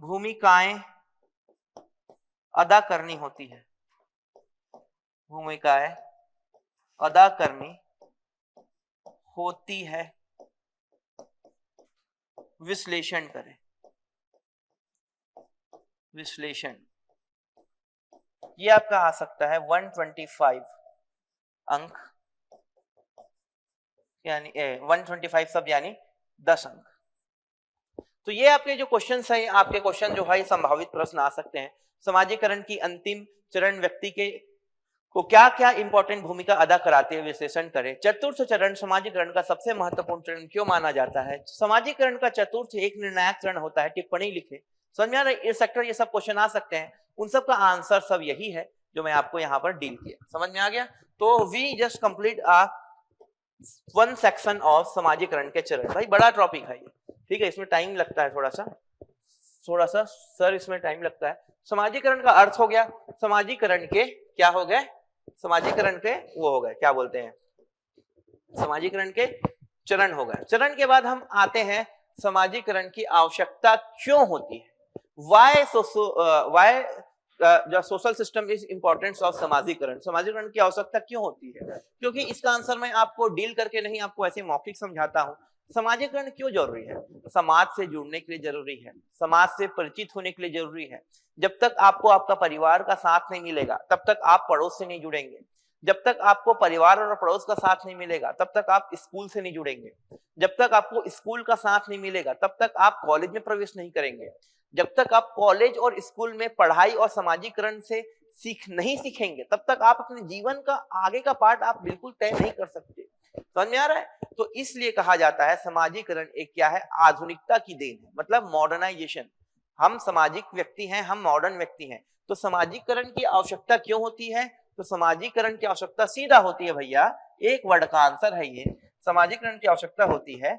भूमिकाएं अदा करनी होती है, भूमिकाएं अदा करनी होती है। विश्लेषण करें, विश्लेषण, ये आपका आ सकता है 125 अंक, यानी 125 शब्द यानी 10 अंक। तो ये आपके जो क्वेश्चन है, आपके क्वेश्चन जो है संभावित प्रश्न आ सकते हैं। समाजीकरण की अंतिम चरण व्यक्ति के को क्या क्या इंपॉर्टेंट भूमिका अदा कराते हैं, विश्लेषण करें। चतुर्थ चरण समाजीकरण का सबसे महत्वपूर्ण चरण क्यों माना जाता है। समाजीकरण का चतुर्थ एक निर्णायक चरण होता है, टिप्पणी लिखे। समझ में आ रहा है, ये सेक्टर ये सब क्वेश्चन आ सकते हैं, उन सब का आंसर सब यही है जो मैं आपको यहाँ पर डील किया। समझ में आ गया। तो we just complete a one section of समाजीकरण के चरण। भाई बड़ा टॉपिक है ये, ठीक है, इसमें टाइम लगता है थोड़ा सा सर, इसमें टाइम लगता है, समाजीकरण का अर्थ हो गया, समाजीकरण के क्या हो गए, समाजीकरण के वो हो गए, क्या बोलते हैं, समाजीकरण के चरण हो गए। चरण के बाद हम आते हैं समाजीकरण की आवश्यकता क्यों होती है, वाई जो social system is importance of समाजीकरण, समाजीकरण की आवश्यकता क्यों होती है, क्योंकि इसका आंसर मैं आपको डील करके नहीं, आपको ऐसे मौखिक समझाता हूं। समाजीकरण क्यों जरूरी है, समाज से जुड़ने के लिए जरूरी है, समाज से परिचित होने के लिए जरूरी है। जब तक आपको आपका परिवार का साथ नहीं मिलेगा तब तक आप पड़ोस से नहीं जुड़ेंगे, जब तक आपको परिवार और पड़ोस का साथ नहीं मिलेगा तब तक आप स्कूल से नहीं जुड़ेंगे, जब तक आपको स्कूल का साथ नहीं मिलेगा तब तक आप कॉलेज में प्रवेश नहीं करेंगे, जब तक आप कॉलेज और स्कूल में पढ़ाई और समाजीकरण से नहीं सीखेंगे तब तक आप अपने जीवन का आगे का पार्ट आप बिल्कुल तय नहीं कर सकते। समझ में आ रहा है? तो इसलिए कहा जाता है समाजीकरण एक क्या है, आधुनिकता की देन है, मतलब मॉडर्नाइजेशन। हम सामाजिक व्यक्ति हैं, हम मॉडर्न व्यक्ति हैं, तो समाजीकरण की आवश्यकता क्यों होती है, तो समाजीकरण की आवश्यकता सीधा होती है भैया, एक वर्ड का आंसर है ये, समाजीकरण की आवश्यकता होती है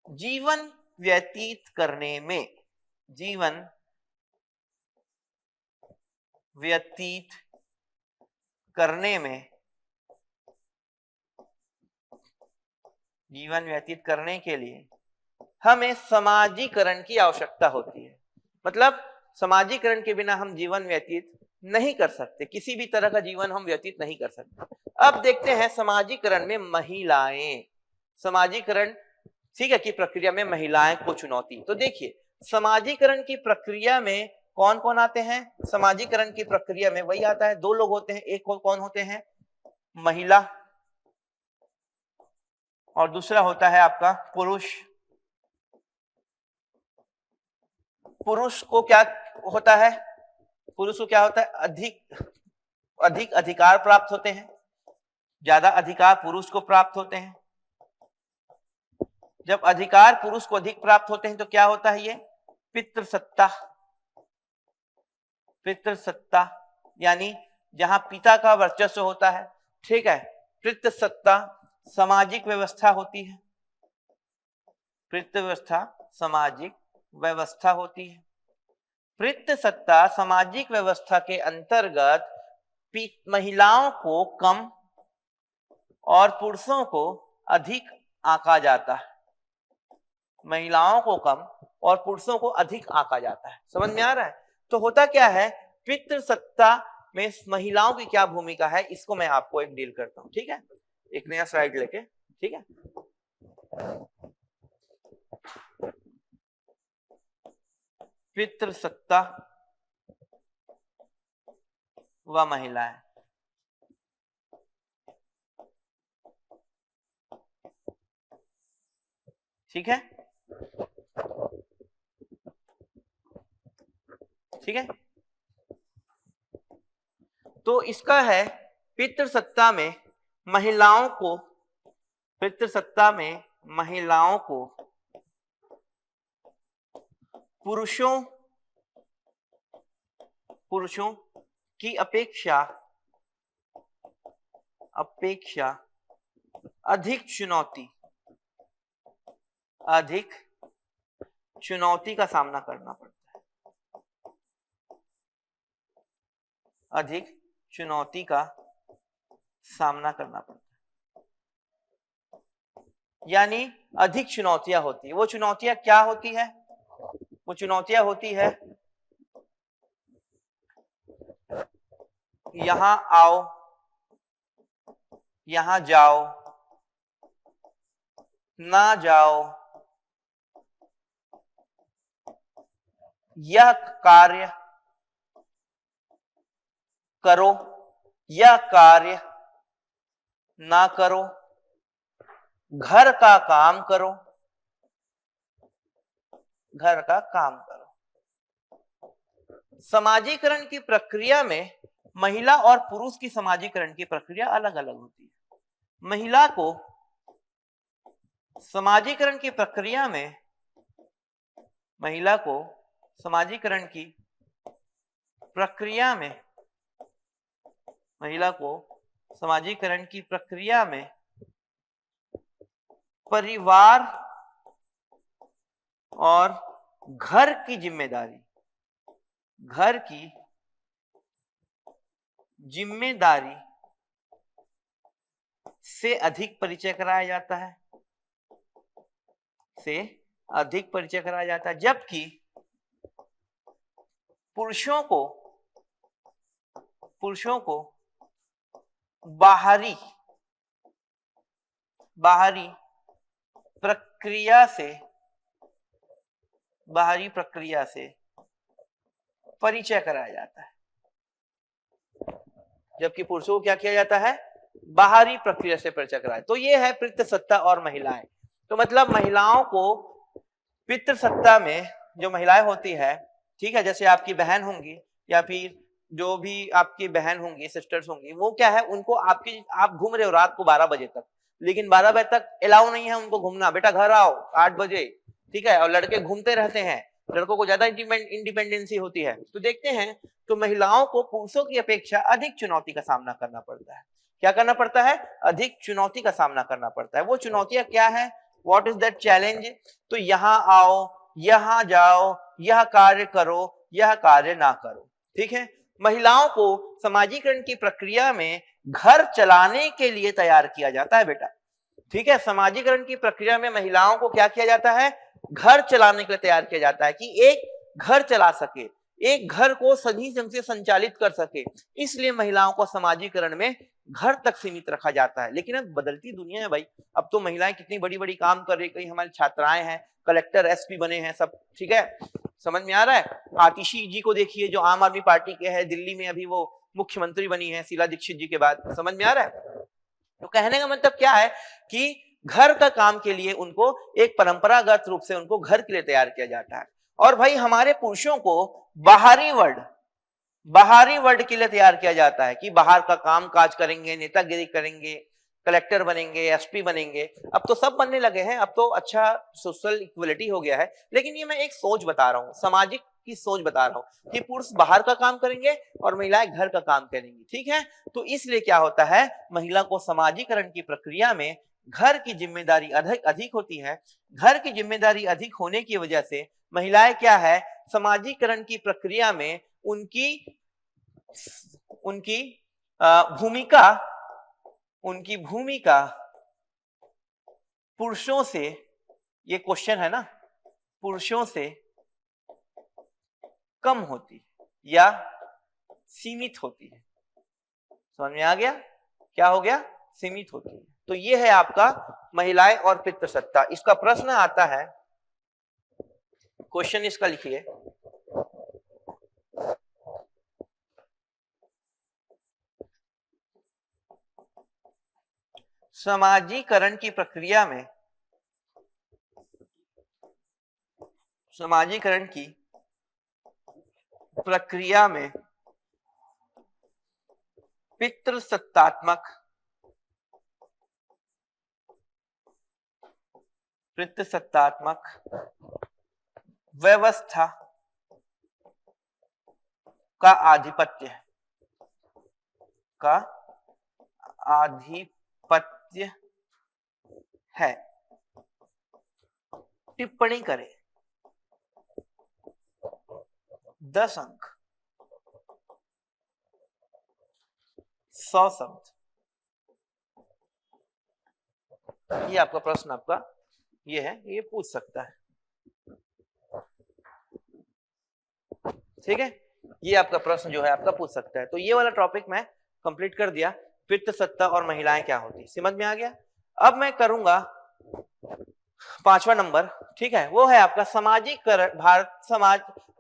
जीवन व्यतीत करने में, जीवन व्यतीत करने में, जीवन व्यतीत करने के लिए हमें समाजीकरण की आवश्यकता होती है। मतलब समाजीकरण के बिना हम जीवन व्यतीत नहीं कर सकते, किसी भी तरह का जीवन हम व्यतीत नहीं कर सकते। अब देखते हैं समाजीकरण में महिलाएं, समाजीकरण ठीक है की प्रक्रिया में महिलाएं को चुनौती। तो देखिए समाजीकरण की प्रक्रिया में कौन कौन आते हैं, समाजीकरण की प्रक्रिया में वही आता है, दो लोग होते हैं, एक कौन होते हैं, महिला, और दूसरा होता है आपका पुरुष। पुरुष को क्या होता है, पुरुष को क्या होता है, अधिक अधिकार प्राप्त होते हैं, ज्यादा अधिकार पुरुष को प्राप्त होते हैं। जब अधिकार पुरुष को अधिक प्राप्त होते हैं तो क्या होता है, ये पितृसत्ता, पितृसत्ता यानी जहां पिता का वर्चस्व होता है, ठीक है। पितृसत्ता सामाजिक व्यवस्था होती है, पितृव्यवस्था सामाजिक व्यवस्था होती है। पितृसत्ता सामाजिक व्यवस्था के अंतर्गत महिलाओं को कम और पुरुषों को अधिक आंका जाता है, महिलाओं को कम और पुरुषों को अधिक आंका जाता है। समझ में आ रहा है? तो होता क्या है, पितृसत्ता में महिलाओं की क्या भूमिका है, इसको मैं आपको एक डील करता हूं, ठीक है, एक नया स्लाइड लेके, ठीक है। पितृसत्ता व महिलाएं, ठीक है, ठीक है। तो इसका है पितृसत्ता में महिलाओं को, पितृसत्ता में महिलाओं को पुरुषों की अपेक्षा अधिक चुनौती का सामना करना पड़ता है, अधिक चुनौती का सामना करना पड़ता है, यानी अधिक चुनौतियां होती है। वो चुनौतियां क्या होती है, वो चुनौतियां होती है यहां आओ, यहां जाओ, ना जाओ, यह कार्य करो, यह कार्य ना करो, घर का काम करो, घर का काम करो। समाजीकरण की प्रक्रिया में महिला और पुरुष की समाजीकरण की प्रक्रिया अलग अलग होती है। महिला को समाजीकरण की प्रक्रिया में, महिला को समाजीकरण की प्रक्रिया में, महिला को समाजीकरण की प्रक्रिया में परिवार और घर की जिम्मेदारी, घर की जिम्मेदारी से अधिक परिचय कराया जाता है, से अधिक परिचय कराया जाता है, जबकि पुरुषों को बाहरी प्रक्रिया से परिचय कराया जाता है, जबकि पुरुषों को क्या किया जाता है, बाहरी प्रक्रिया से परिचय कराया। तो ये है पितृसत्ता और महिलाएं। तो मतलब महिलाओं को पितृसत्ता में जो महिलाएं होती है, ठीक है, जैसे आपकी बहन होंगी या फिर जो भी आपकी बहन होंगी, सिस्टर्स होंगी, वो क्या है, उनको आप घूम रहे हो रात को 12 बजे तक, लेकिन 12 बजे तक अलाउ नहीं है उनको घूमना, बेटा घर आओ 8 बजे, ठीक है, और लड़के घूमते रहते हैं, लड़कों को ज्यादा इंडिपेंडेंसी होती है। तो देखते हैं तो महिलाओं को पुरुषों की अपेक्षा अधिक चुनौती का सामना करना पड़ता है। क्या करना पड़ता है, अधिक चुनौती का सामना करना पड़ता है। वो चुनौतियां क्या है, व्हाट इज दैट चैलेंज, तो यहाँ आओ, यहाँ जाओ, यह कार्य करो, यह कार्य ना करो, ठीक है। महिलाओं को समाजीकरण की प्रक्रिया में घर चलाने के लिए तैयार किया जाता है बेटा, ठीक है। समाजीकरण की प्रक्रिया में महिलाओं को क्या किया जाता है, घर चलाने के लिए तैयार किया जाता है कि एक घर चला सके, एक घर को सही ढंग से संचालित कर सके, इसलिए महिलाओं को समाजीकरण में घर तक सीमित रखा जाता है। लेकिन अब बदलती दुनिया है भाई, अब तो महिलाएं कितनी बड़ी बड़ी काम कर रही है, कई हमारी छात्राएं हैं, कलेक्टर एसपी बने हैं सब, ठीक है, समझ में आ रहा है। आतिशी जी को देखिए जो आम आदमी पार्टी के हैं, दिल्ली में अभी वो मुख्यमंत्री बनी है शीला दीक्षित जी के बाद, समझ में आ रहा है। तो कहने का मतलब क्या है कि घर का काम के लिए उनको एक परंपरागत रूप से उनको घर के लिए तैयार किया जाता है। और भाई हमारे पुरुषों को बाहरी वर्ल्ड के लिए तैयार किया जाता है कि बाहर का काम काज करेंगे, नेतागिरी करेंगे, कलेक्टर बनेंगे, एसपी बनेंगे। अब तो सब बनने लगे हैं, अब तो अच्छा सोशल इक्वलिटी हो गया है। लेकिन ये मैं एक सोच बता रहा हूँ, सामाजिक की सोच बता रहा हूँ कि पुरुष बाहर का काम करेंगे और महिलाएं घर का काम करेंगी, ठीक है। तो इसलिए क्या होता है, महिला को समाजीकरण की प्रक्रिया में घर की जिम्मेदारी अधिक होती है। घर की जिम्मेदारी अधिक होने की वजह से महिलाएं क्या है, समाजीकरण की प्रक्रिया में उनकी भूमिका पुरुषों से, ये क्वेश्चन है ना, पुरुषों से कम होती या सीमित होती है। समझ में आ गया, क्या हो गया, सीमित होती है। तो ये है आपका महिलाएं और पितृसत्ता। इसका प्रश्न आता है, क्वेश्चन इसका लिखिए, समाजीकरण की प्रक्रिया में पितृसत्तात्मक व्यवस्था का आधिपत्य है। टिप्पणी करें 10 अंक, 100 शब्द। ये आपका प्रश्न, आपका ये है, ये पूछ सकता है, ठीक है। ये आपका प्रश्न जो है आपका पूछ सकता है। तो ये वाला टॉपिक मैं कंप्लीट कर दिया, पितृसत्ता और महिलाएं क्या होती, समझ में आ गया। अब मैं करूंगा 5वां नंबर, ठीक है, वो है आपका समाजीकरण,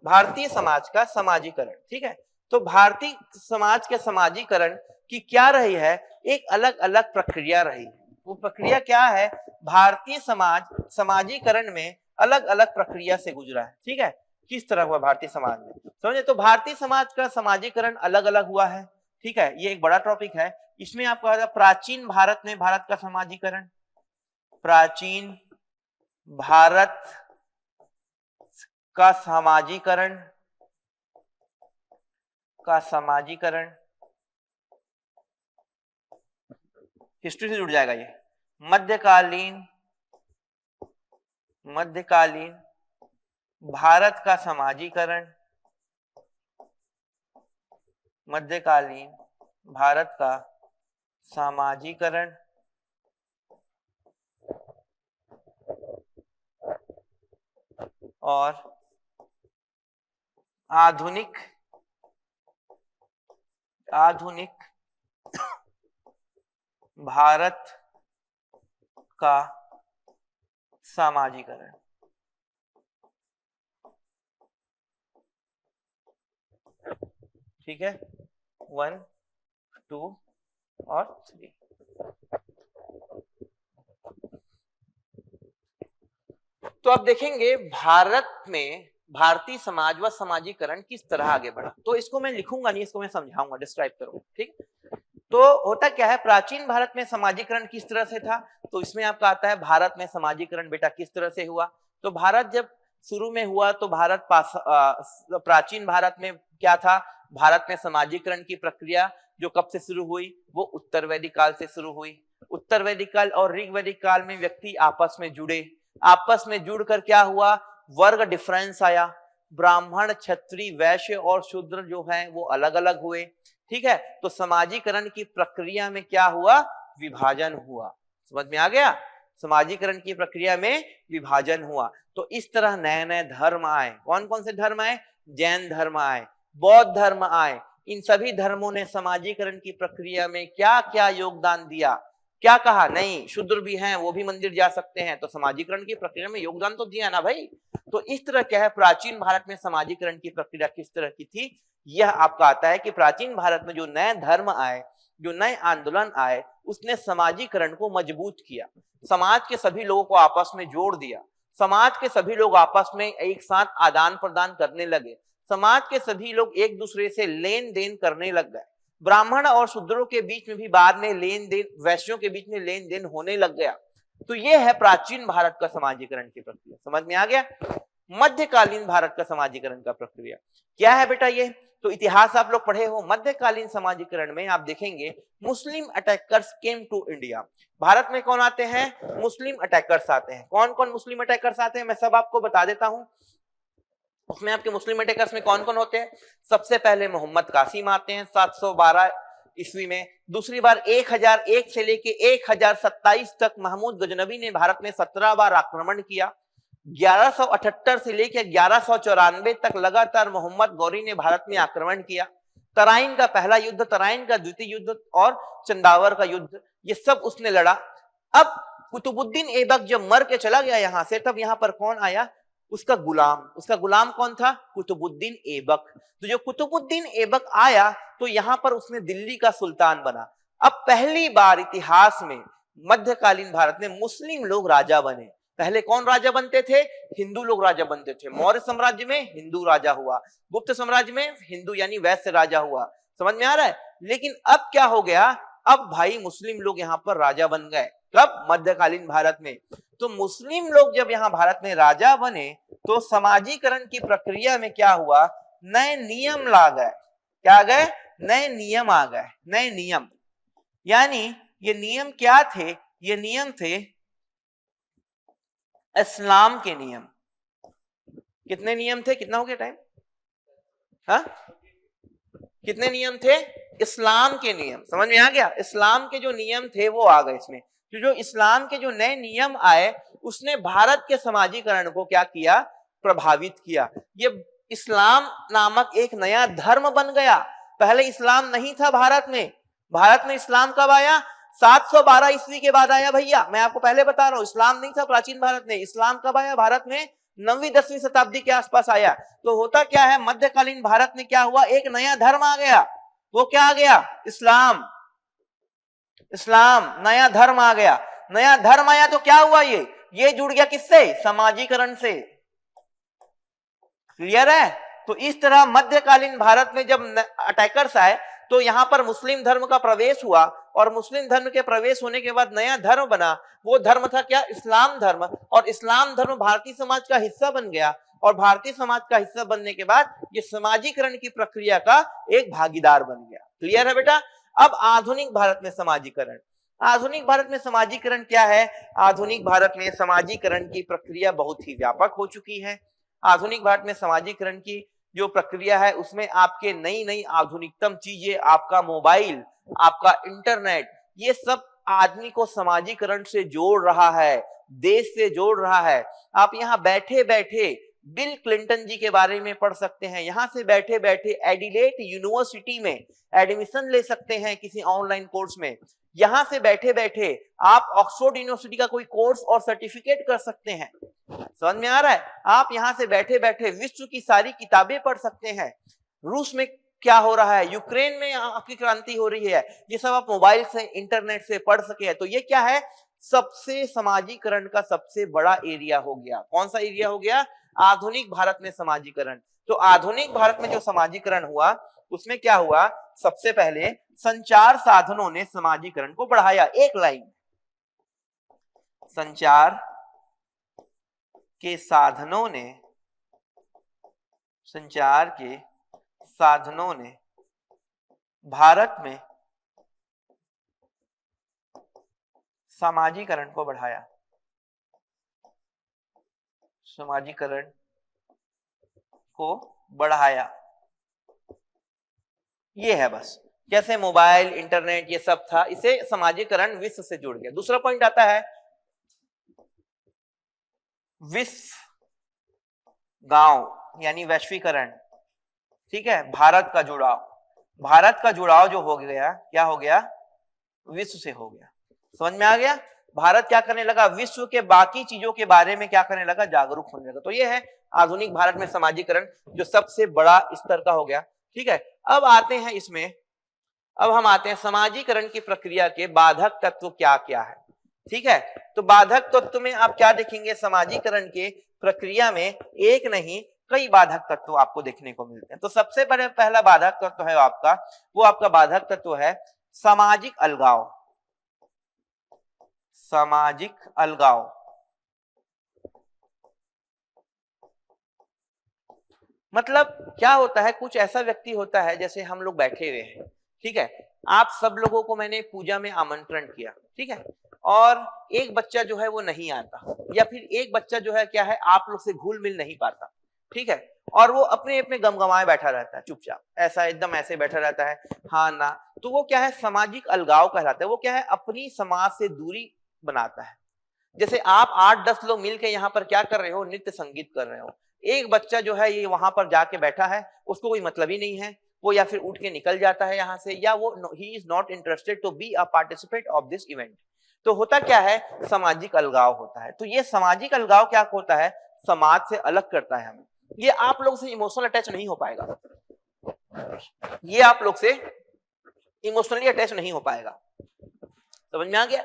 भारतीय समाज का समाजीकरण, ठीक है। तो भारतीय समाज के समाजीकरण की क्या रही है, एक अलग अलग प्रक्रिया रही है। वो प्रक्रिया क्या है, भारतीय समाज समाजीकरण में अलग अलग प्रक्रिया से गुजरा है, ठीक है। किस तरह हुआ भारतीय समाज में, समझे। तो भारतीय समाज का समाजीकरण अलग अलग हुआ है, ठीक है, ये एक बड़ा टॉपिक है। इसमें आपको प्राचीन भारत में भारत का समाजीकरण, प्राचीन भारत का समाजीकरण हिस्ट्री से जुड़ जाएगा ये। मध्यकालीन भारत का समाजीकरण, मध्यकालीन भारत का सामाजिकरण और आधुनिक भारत का सामाजिकरण। ठीक है, 1, 2 और 3। तो अब देखेंगे भारत में भारतीय समाज व समाजीकरण किस तरह आगे बढ़ा। तो इसको मैं लिखूंगा नहीं, इसको मैं समझाऊंगा, डिस्क्राइब करूंगा। ठीक, तो होता क्या है, प्राचीन भारत में समाजीकरण किस तरह से था। तो इसमें आपका आता है भारत में समाजीकरण बेटा किस तरह से हुआ। तो भारत जब शुरू में हुआ तो प्राचीन भारत में क्या था, भारत में समाजीकरण की प्रक्रिया जो कब से शुरू हुई, वो उत्तर वैदिक काल से शुरू हुई। उत्तर वैदिक काल और ऋग वैदिक काल में व्यक्ति आपस में जुड़े, आपस में जुड़कर क्या हुआ, वर्ग डिफरेंस आया, ब्राह्मण क्षत्रिय वैश्य और शूद्र जो है वो अलग अलग हुए। ठीक है, तो समाजीकरण की प्रक्रिया में क्या हुआ, विभाजन हुआ। समझ में आ गया, समाजीकरण की प्रक्रिया में विभाजन हुआ। तो इस तरह नए नए धर्म आए। कौन कौन से धर्म आए, जैन धर्म आए, बौद्ध धर्म आए। इन सभी धर्मों ने समाजीकरण की प्रक्रिया में क्या क्या योगदान दिया। क्या कहा, नहीं शूद्र भी हैं वो भी मंदिर जा सकते हैं, तो समाजीकरण की प्रक्रिया में योगदान तो दिया ना भाई। तो इस तरह क्या है, प्राचीन भारत में समाजीकरण की प्रक्रिया किस तरह की थी, यह आपका आता है कि प्राचीन भारत में जो नए धर्म आए, जो नए आंदोलन आए, उसने समाजीकरण को मजबूत किया, समाज के सभी लोगों को आपस में जोड़ दिया, समाज के सभी लोग आपस में एक साथ आदान प्रदान करने लगे, समाज के सभी लोग एक दूसरे से लेन देन करने लग गए। ब्राह्मण और शूद्रों के बीच में भी बाद में लेन देन, वैश्यों के बीच में लेन देन होने लग गया। तो यह है प्राचीन भारत का समाजीकरण की प्रक्रिया। समझ में आ गया। मध्यकालीन भारत का समाजीकरण का प्रक्रिया क्या है बेटा, ये तो इतिहास आप लोग पढ़े हो। मध्यकालीन समाजीकरण में आप देखेंगे Muslim attackers came to India. Bharat में कौन आते हैं, मुस्लिम अटैकर्स आते हैं। कौन कौन मुस्लिम अटैकर्स आते हैं मैं सब आपको बता देता हूं। उसमें आपके मुस्लिम अटैकर्स में कौन कौन होते हैं, सबसे पहले मोहम्मद कासिम आते हैं 712 ईस्वी में। दूसरी बार 1001 से लेके 1027 तक महमूद गजनबी ने भारत में 17 बार आक्रमण किया। 1178 से लेकर 1194 तक लगातार मोहम्मद गौरी ने भारत में आक्रमण किया। तराइन का पहला युद्ध, तराइन का द्वितीय युद्ध और चंदावर का युद्ध, ये सब उसने लड़ा। अब कुतुबुद्दीन ऐबक जब मर के चला गया यहां से, तब यहां पर कौन आया, उसका गुलाम कौन था, कुतुबुद्दीन ऐबक। तो जो कुतुबुद्दीन ऐबक आया तो यहां पर उसने दिल्ली का सुल्तान बना। अब पहली बार इतिहास में मध्यकालीन भारत में मुस्लिम लोग राजा बने। पहले कौन राजा बनते थे, हिंदू लोग राजा बनते थे। मौर्य साम्राज्य में हिंदू राजा हुआ, गुप्त साम्राज्य में हिंदू यानी वैश्य राजा हुआ। समझ में आ रहा है। लेकिन अब क्या हो गया, अब भाई मुस्लिम लोग यहाँ पर राजा बन गए। कब, मध्यकालीन भारत में। तो मुस्लिम लोग जब यहाँ भारत में राजा बने तो समाजीकरण की प्रक्रिया में क्या हुआ, नए नियम ला गए। क्या आ गए, नए नियम आ गए। नए नियम यानी ये नियम क्या थे, ये नियम थे इस्लाम के नियम। कितने नियम थे, कितना हो गया टाइम, हाँ कितने नियम थे, इस्लाम के नियम। समझ में आ गया, इस्लाम के जो नियम थे वो आ गए इसमें। तो जो इस्लाम के जो नए नियम आए उसने भारत के समाजीकरण को क्या किया, प्रभावित किया। ये इस्लाम नामक एक नया धर्म बन गया। पहले इस्लाम नहीं था भारत में। भारत में इस्लाम कब आया, 712 ईस्वी के बाद आया भैया। मैं आपको पहले बता रहा हूं, इस्लाम नहीं था प्राचीन भारत में। इस्लाम कब आया भारत में, 9वीं 10वीं शताब्दी के आसपास आया। तो होता क्या है, मध्यकालीन भारत में क्या हुआ, एक नया धर्म आ गया। वो क्या आ गया, इस्लाम। इस्लाम नया धर्म आ गया। नया धर्म आया तो क्या हुआ, ये जुड़ गया किससे, समाजीकरण से। क्लियर है। तो इस तरह मध्यकालीन भारत में जब अटैकर्स आए तो यहां पर मुस्लिम धर्म का प्रवेश हुआ, और मुस्लिम धर्म के प्रवेश होने के बाद नया धर्म बना। वो धर्म था क्या, इस्लाम धर्म। और इस्लाम धर्म भारतीय समाज का हिस्सा बन गया, और भारतीय समाज का हिस्सा बनने के बाद ये समाजीकरण की प्रक्रिया का एक भागीदार बन गया। क्लियर है बेटा। अब आधुनिक भारत में समाजीकरण, आधुनिक भारत में समाजीकरण क्या है, आधुनिक भारत में समाजीकरण की प्रक्रिया बहुत ही व्यापक हो चुकी है। आधुनिक भारत में समाजीकरण की जो प्रक्रिया है उसमें आपके नई नई आधुनिकतम चीजें, आपका मोबाइल, आपका इंटरनेट, ये सब आदमी को समाजीकरण से जोड़ रहा है, देश से जोड़ रहा है। आप यहाँ बैठे बैठे बिल क्लिंटन जी के बारे में पढ़ सकते हैं, यहाँ से बैठे बैठे एडिलेड यूनिवर्सिटी में एडमिशन ले सकते हैं किसी ऑनलाइन कोर्स में, यहाँ से बैठे बैठे आप ऑक्सफोर्ड यूनिवर्सिटी का कोई कोर्स और सर्टिफिकेट कर सकते हैं। समझ में आ रहा है? आप यहाँ से बैठे बैठे विश्व की सारी किताबें पढ़ सकते हैं। रूस में क्या हो रहा है, यूक्रेन में आपकी क्रांति हो रही है, ये सब आप मोबाइल से, इंटरनेट से पढ़ सके। तो ये क्या है, सबसे समाजीकरण का सबसे बड़ा एरिया हो गया। कौन सा एरिया हो गया? आधुनिक भारत में समाजीकरण। तो आधुनिक भारत में जो समाजीकरण हुआ उसमें क्या हुआ, सबसे पहले संचार साधनों ने समाजीकरण को बढ़ाया। एक लाइन, संचार के साधनों ने, संचार के साधनों ने भारत में समाजीकरण को बढ़ाया। समाजीकरण को बढ़ाया, ये है बस। जैसे मोबाइल, इंटरनेट, ये सब था, इसे समाजीकरण विश्व से जुड़ गया। दूसरा पॉइंट आता है विश्व गांव यानी वैश्वीकरण। ठीक है, भारत का जुड़ाव, भारत का जुड़ाव जो हो गया, क्या हो गया, विश्व से हो गया। समझ में आ गया? भारत क्या करने लगा, विश्व के बाकी चीजों के बारे में क्या करने लगा, जागरूक होने लगा। तो ये है आधुनिक भारत में समाजीकरण, जो सबसे बड़ा स्तर का हो गया। ठीक है, अब आते हैं इसमें, अब हम आते हैं समाजीकरण की प्रक्रिया के बाधक तत्व क्या क्या है। ठीक है, तो बाधक तत्व में आप क्या देखेंगे, समाजीकरण के प्रक्रिया में एक नहीं कई बाधक तत्व आपको देखने को मिलते हैं। तो सबसे पहला बाधक तत्व है आपका, वो आपका बाधक तत्व है सामाजिक अलगाव। सामाजिक अलगाव मतलब क्या होता है, कुछ ऐसा व्यक्ति होता है, जैसे हम लोग बैठे हुए हैं, ठीक है, आप सब लोगों को मैंने पूजा में आमंत्रण किया, ठीक है, और एक बच्चा जो है वो नहीं आता, या फिर एक बच्चा जो है क्या है, आप लोग से घुल मिल नहीं पाता, ठीक है, और वो अपने अपने गमगमाए बैठा रहता है, चुपचाप ऐसा एकदम ऐसे बैठा रहता है, हाँ ना, तो वो क्या है, सामाजिक अलगाव कहलाता है। वो क्या है, अपनी समाज से दूरी बनाता है। जैसे आप 8-10 लोग मिलकर यहाँ पर क्या कर रहे हो, नृत्य संगीत कर रहे हो, एक बच्चा जो है ये वहां पर जाके बैठा है, उसको कोई मतलब ही नहीं है, वो या फिर उठ के निकल जाता है यहाँ से, या वो ही is not interested to be a participate of this event. तो होता क्या है, सामाजिक अलगाव होता है। तो ये सामाजिक अलगाव क्या होता है, समाज से अलग करता है हमें। ये आप लोग से इमोशनल अटैच नहीं हो पाएगा, ये आप लोग से इमोशनली अटैच नहीं हो पाएगा। समझ में आ गया?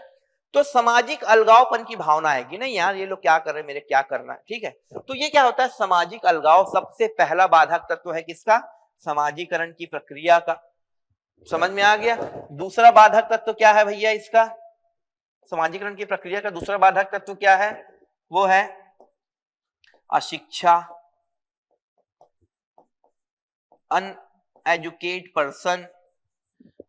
तो सामाजिक अलगावपन की भावना आएगी, नहीं यार ये लोग क्या कर रहे हैं, मेरे क्या करना है, ठीक है। तो ये क्या होता है, सामाजिक अलगाव सबसे पहला बाधक तत्व है किसका, समाजीकरण की प्रक्रिया का। समझ में आ गया? दूसरा बाधक तत्व क्या है भैया इसका, समाजीकरण की प्रक्रिया का दूसरा बाधक तत्व क्या है, वो है अशिक्षा, अनएजुकेट पर्सन।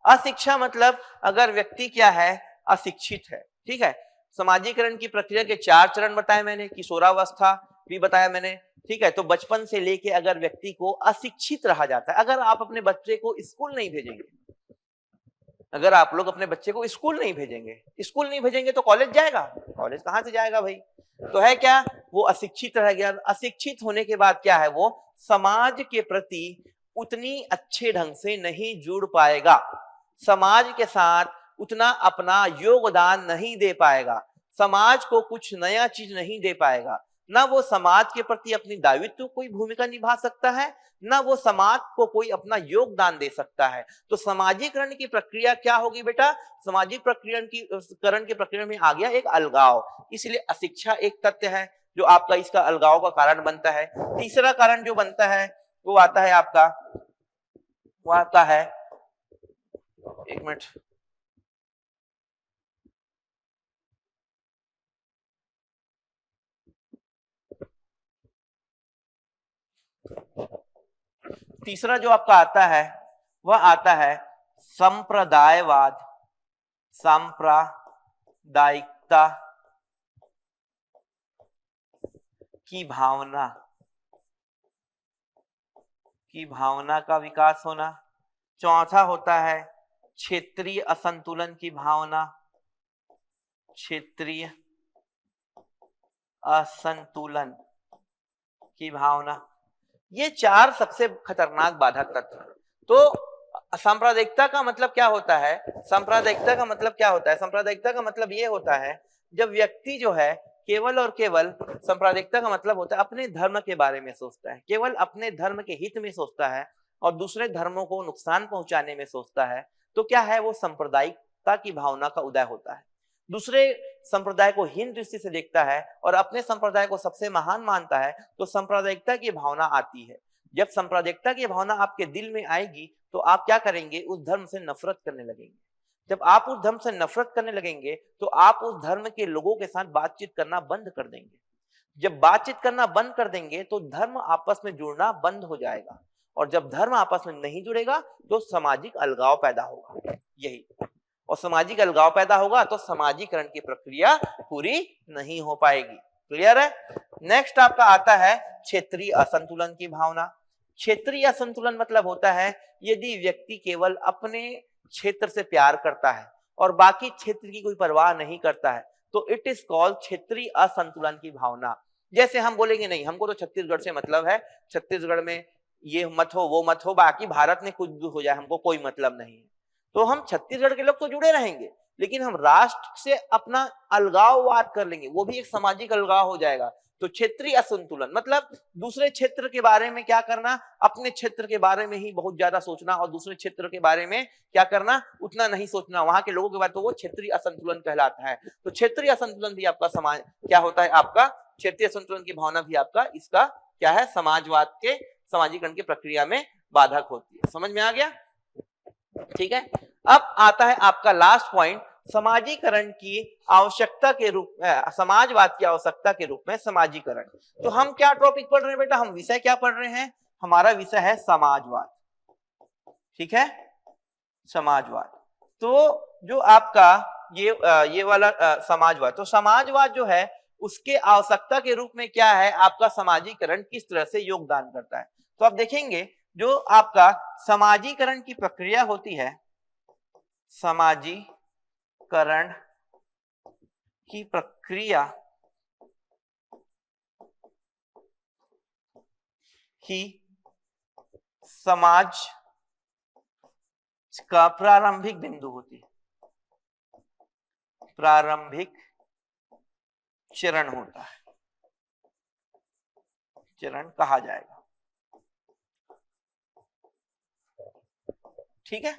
अशिक्षा मतलब अगर व्यक्ति क्या है, अशिक्षित है, ठीक है। समाजीकरण की प्रक्रिया के 4 चरण बताए मैंने, किशोरावस्था भी बताया मैंने, ठीक है। तो बचपन से लेके अगर व्यक्ति को अशिक्षित रहा जाता है, अगर आप अपने बच्चे को स्कूल नहीं भेजेंगे, अगर आप लोग अपने बच्चे को स्कूल नहीं भेजेंगे, स्कूल नहीं भेजेंगे तो कॉलेज जाएगा, कॉलेज कहां से जाएगा भाई। तो है क्या, वो अशिक्षित रह गया। अशिक्षित होने के बाद क्या है, वो समाज के प्रति उतनी अच्छे ढंग से नहीं जुड़ पाएगा, समाज के साथ उतना अपना योगदान नहीं दे पाएगा, समाज को कुछ नया चीज नहीं दे पाएगा, ना वो समाज के प्रति अपनी दायित्व कोई भूमिका निभा सकता है, ना वो समाज को कोई अपना योगदान दे सकता है। तो समाजीकरण की प्रक्रिया क्या होगी बेटा, सामाजिक करण की प्रक्रिया में आ गया एक अलगाव, इसलिए अशिक्षा एक तथ्य है जो आपका इसका अलगाव का कारण बनता है। तीसरा कारण जो बनता है वो आता है आपका, वो आता है, एक मिनट, तीसरा जो आपका आता है वह आता है संप्रदायवाद, सांप्रदायिकता की भावना। की भावना का विकास होना। चौथा होता है क्षेत्रीय असंतुलन की भावना, क्षेत्रीय असंतुलन की भावना। ये चार सबसे खतरनाक बाधक तत्व हैं। तो सांप्रदायिकता का मतलब क्या होता है? सांप्रदायिकता का मतलब क्या होता है? सांप्रदायिकता का मतलब ये होता है जब व्यक्ति जो है केवल और केवल, सांप्रदायिकता का मतलब होता है अपने धर्म के बारे में सोचता है, केवल अपने धर्म के हित में सोचता है और दूसरे धर्मों को नुकसान पहुंचाने में सोचता है, तो क्या है वो सांप्रदायिकता की भावना का उदय होता है। दूसरे संप्रदाय को हीन दृष्टि से देखता है और अपने संप्रदाय को सबसे महान मानता है, तो सांप्रदायिकता की भावना आती है। जब सांप्रदायिकता की भावना आपके दिल में आएगी तो आप क्या करेंगे? उस धर्म से नफरत करने लगेंगे। जब आप उस धर्म से नफरत करने लगेंगे तो आप उस धर्म के लोगों के साथ बातचीत करना बंद कर देंगे। जब बातचीत करना बंद कर देंगे तो धर्म आपस में जुड़ना बंद हो जाएगा, और जब धर्म आपस में नहीं जुड़ेगा तो सामाजिक अलगाव पैदा होगा। यही, और सामाजिक अलगाव पैदा होगा तो समाजीकरण की प्रक्रिया पूरी नहीं हो पाएगी। क्लियर है? नेक्स्ट आपका आता है क्षेत्रीय असंतुलन की भावना। क्षेत्रीय असंतुलन मतलब होता है यदि व्यक्ति केवल अपने क्षेत्र से प्यार करता है और बाकी क्षेत्र की कोई परवाह नहीं करता है, तो इट इज कॉल्ड क्षेत्रीय असंतुलन की भावना। जैसे हम बोलेंगे नहीं, हमको तो छत्तीसगढ़ से मतलब है, छत्तीसगढ़ में ये मत हो वो मत हो, बाकी भारत में कुछ भी हो जाए हमको कोई मतलब नहीं है। तो हम छत्तीसगढ़ के लोग तो जुड़े रहेंगे, लेकिन हम राष्ट्र से अपना अलगाववाद कर लेंगे, वो भी एक सामाजिक अलगाव हो जाएगा। तो क्षेत्रीय असंतुलन मतलब दूसरे क्षेत्र के बारे में क्या करना, अपने क्षेत्र के बारे में ही बहुत ज्यादा सोचना और दूसरे क्षेत्र के बारे में क्या करना, उतना नहीं सोचना, वहां के लोगों के बारे, तो वो क्षेत्रीय असंतुलन कहलाता है। तो क्षेत्रीय असंतुलन भी आपका समाज क्या होता है, आपका क्षेत्रीय असंतुलन की भावना भी आपका इसका क्या है, समाजवाद के समाजीकरण की प्रक्रिया में बाधक होती है। समझ में आ गया? ठीक है। अब आता है आपका लास्ट पॉइंट, समाजीकरण की आवश्यकता के रूप में, समाजवाद की आवश्यकता के रूप में समाजीकरण। तो हम क्या टॉपिक पढ़ रहे हैं बेटा, हम विषय क्या पढ़ रहे हैं? हमारा विषय है समाजवाद। ठीक है, समाजवाद। तो जो आपका ये वाला समाजवाद, तो समाजवाद जो है उसके आवश्यकता के रूप में क्या है, आपका समाजीकरण किस तरह से योगदान करता है। तो आप देखेंगे जो आपका समाजीकरण की प्रक्रिया होती है, समाजीकरण की प्रक्रिया ही समाज का प्रारंभिक बिंदु होती है, प्रारंभिक चरण होता है, चरण कहा जाएगा। ठीक है,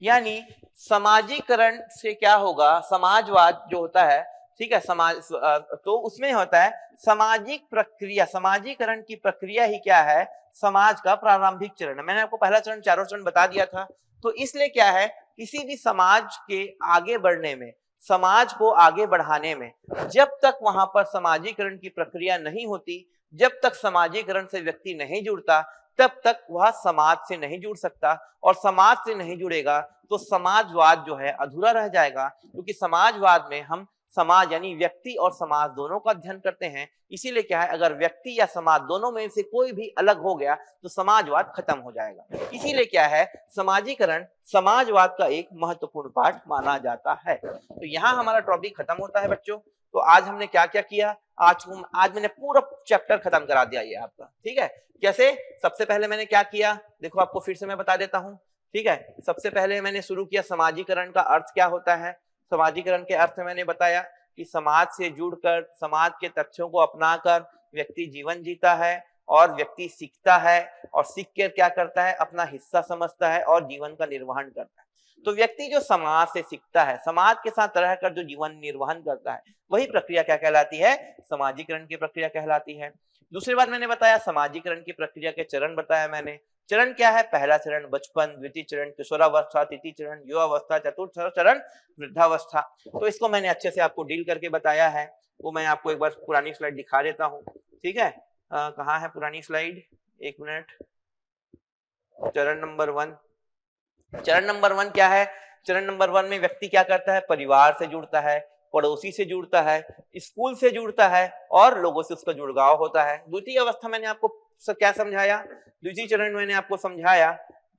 यानी समाजीकरण से क्या होगा, समाजवाद जो होता है, ठीक है, तो उसमें होता है सामाजिक प्रक्रिया, समाजीकरण की प्रक्रिया ही क्या है, समाज का प्रारंभिक चरण। मैंने आपको पहला चरण, चारों चरण बता दिया था। तो इसलिए क्या है, किसी भी समाज के आगे बढ़ने में, समाज को आगे बढ़ाने में, जब तक वहां पर समाजीकरण की प्रक्रिया नहीं होती, जब तक समाजीकरण से व्यक्ति नहीं जुड़ता, तब तक वह समाज से नहीं जुड़ सकता, और समाज से नहीं जुड़ेगा तो समाजवाद जो है अधूरा रह जाएगा। क्योंकि समाजवाद में हम समाज यानी व्यक्ति और समाज दोनों का अध्ययन करते हैं। इसीलिए क्या है, अगर व्यक्ति या समाज दोनों में से कोई भी अलग हो गया तो समाजवाद खत्म हो जाएगा। इसीलिए क्या है, समाजीकरण समाजवाद का एक महत्वपूर्ण पार्ट माना जाता है। तो यहाँ हमारा टॉपिक खत्म होता है बच्चों। तो आज हमने क्या क्या किया, आज मैंने पूरा चैप्टर खत्म करा दिया ये आपका। ठीक है, कैसे? सबसे पहले मैंने क्या किया, देखो आपको फिर से मैं बता देता हूँ। ठीक है, सबसे पहले मैंने शुरू किया समाजीकरण का अर्थ क्या होता है। समाजीकरण के अर्थ में मैंने बताया कि समाज से जुड़कर, समाज के तथ्यों को अपनाकर व्यक्ति जीवन जीता है, और व्यक्ति सीखता है, और सीख कर क्या करता है, अपना हिस्सा समझता है और जीवन का निर्वहन करता है। तो व्यक्ति जो समाज से सीखता है, समाज के साथ रहकर जो जीवन निर्वहन करता है, वही प्रक्रिया क्या कहलाती है, समाजीकरण की प्रक्रिया कहलाती है। दूसरी बात मैंने बताया, समाजीकरण की प्रक्रिया के चरण बताया मैंने। चरण क्या है, पहला चरण बचपन, द्वितीय चरण किशोरावस्था, तृतीय चरण युवावस्था, चतुर्थ चरण वृद्धावस्था। तो इसको मैंने अच्छे से आपको डील करके बताया है, वो मैं आपको एक बार पुरानी स्लाइड दिखा देता हूँ। ठीक है, कहाँ है पुरानी स्लाइड, एक मिनट। चरण नंबर 1, चरण नंबर 1 क्या है, चरण नंबर 1 में व्यक्ति क्या करता है, परिवार से जुड़ता है, पड़ोसी से जुड़ता है, स्कूल से जुड़ता है, और लोगों से उसका जुड़ाव होता है। द्वितीय अवस्था मैंने आपको क्या समझाया, द्वितीय चरण मैंने आपको समझाया,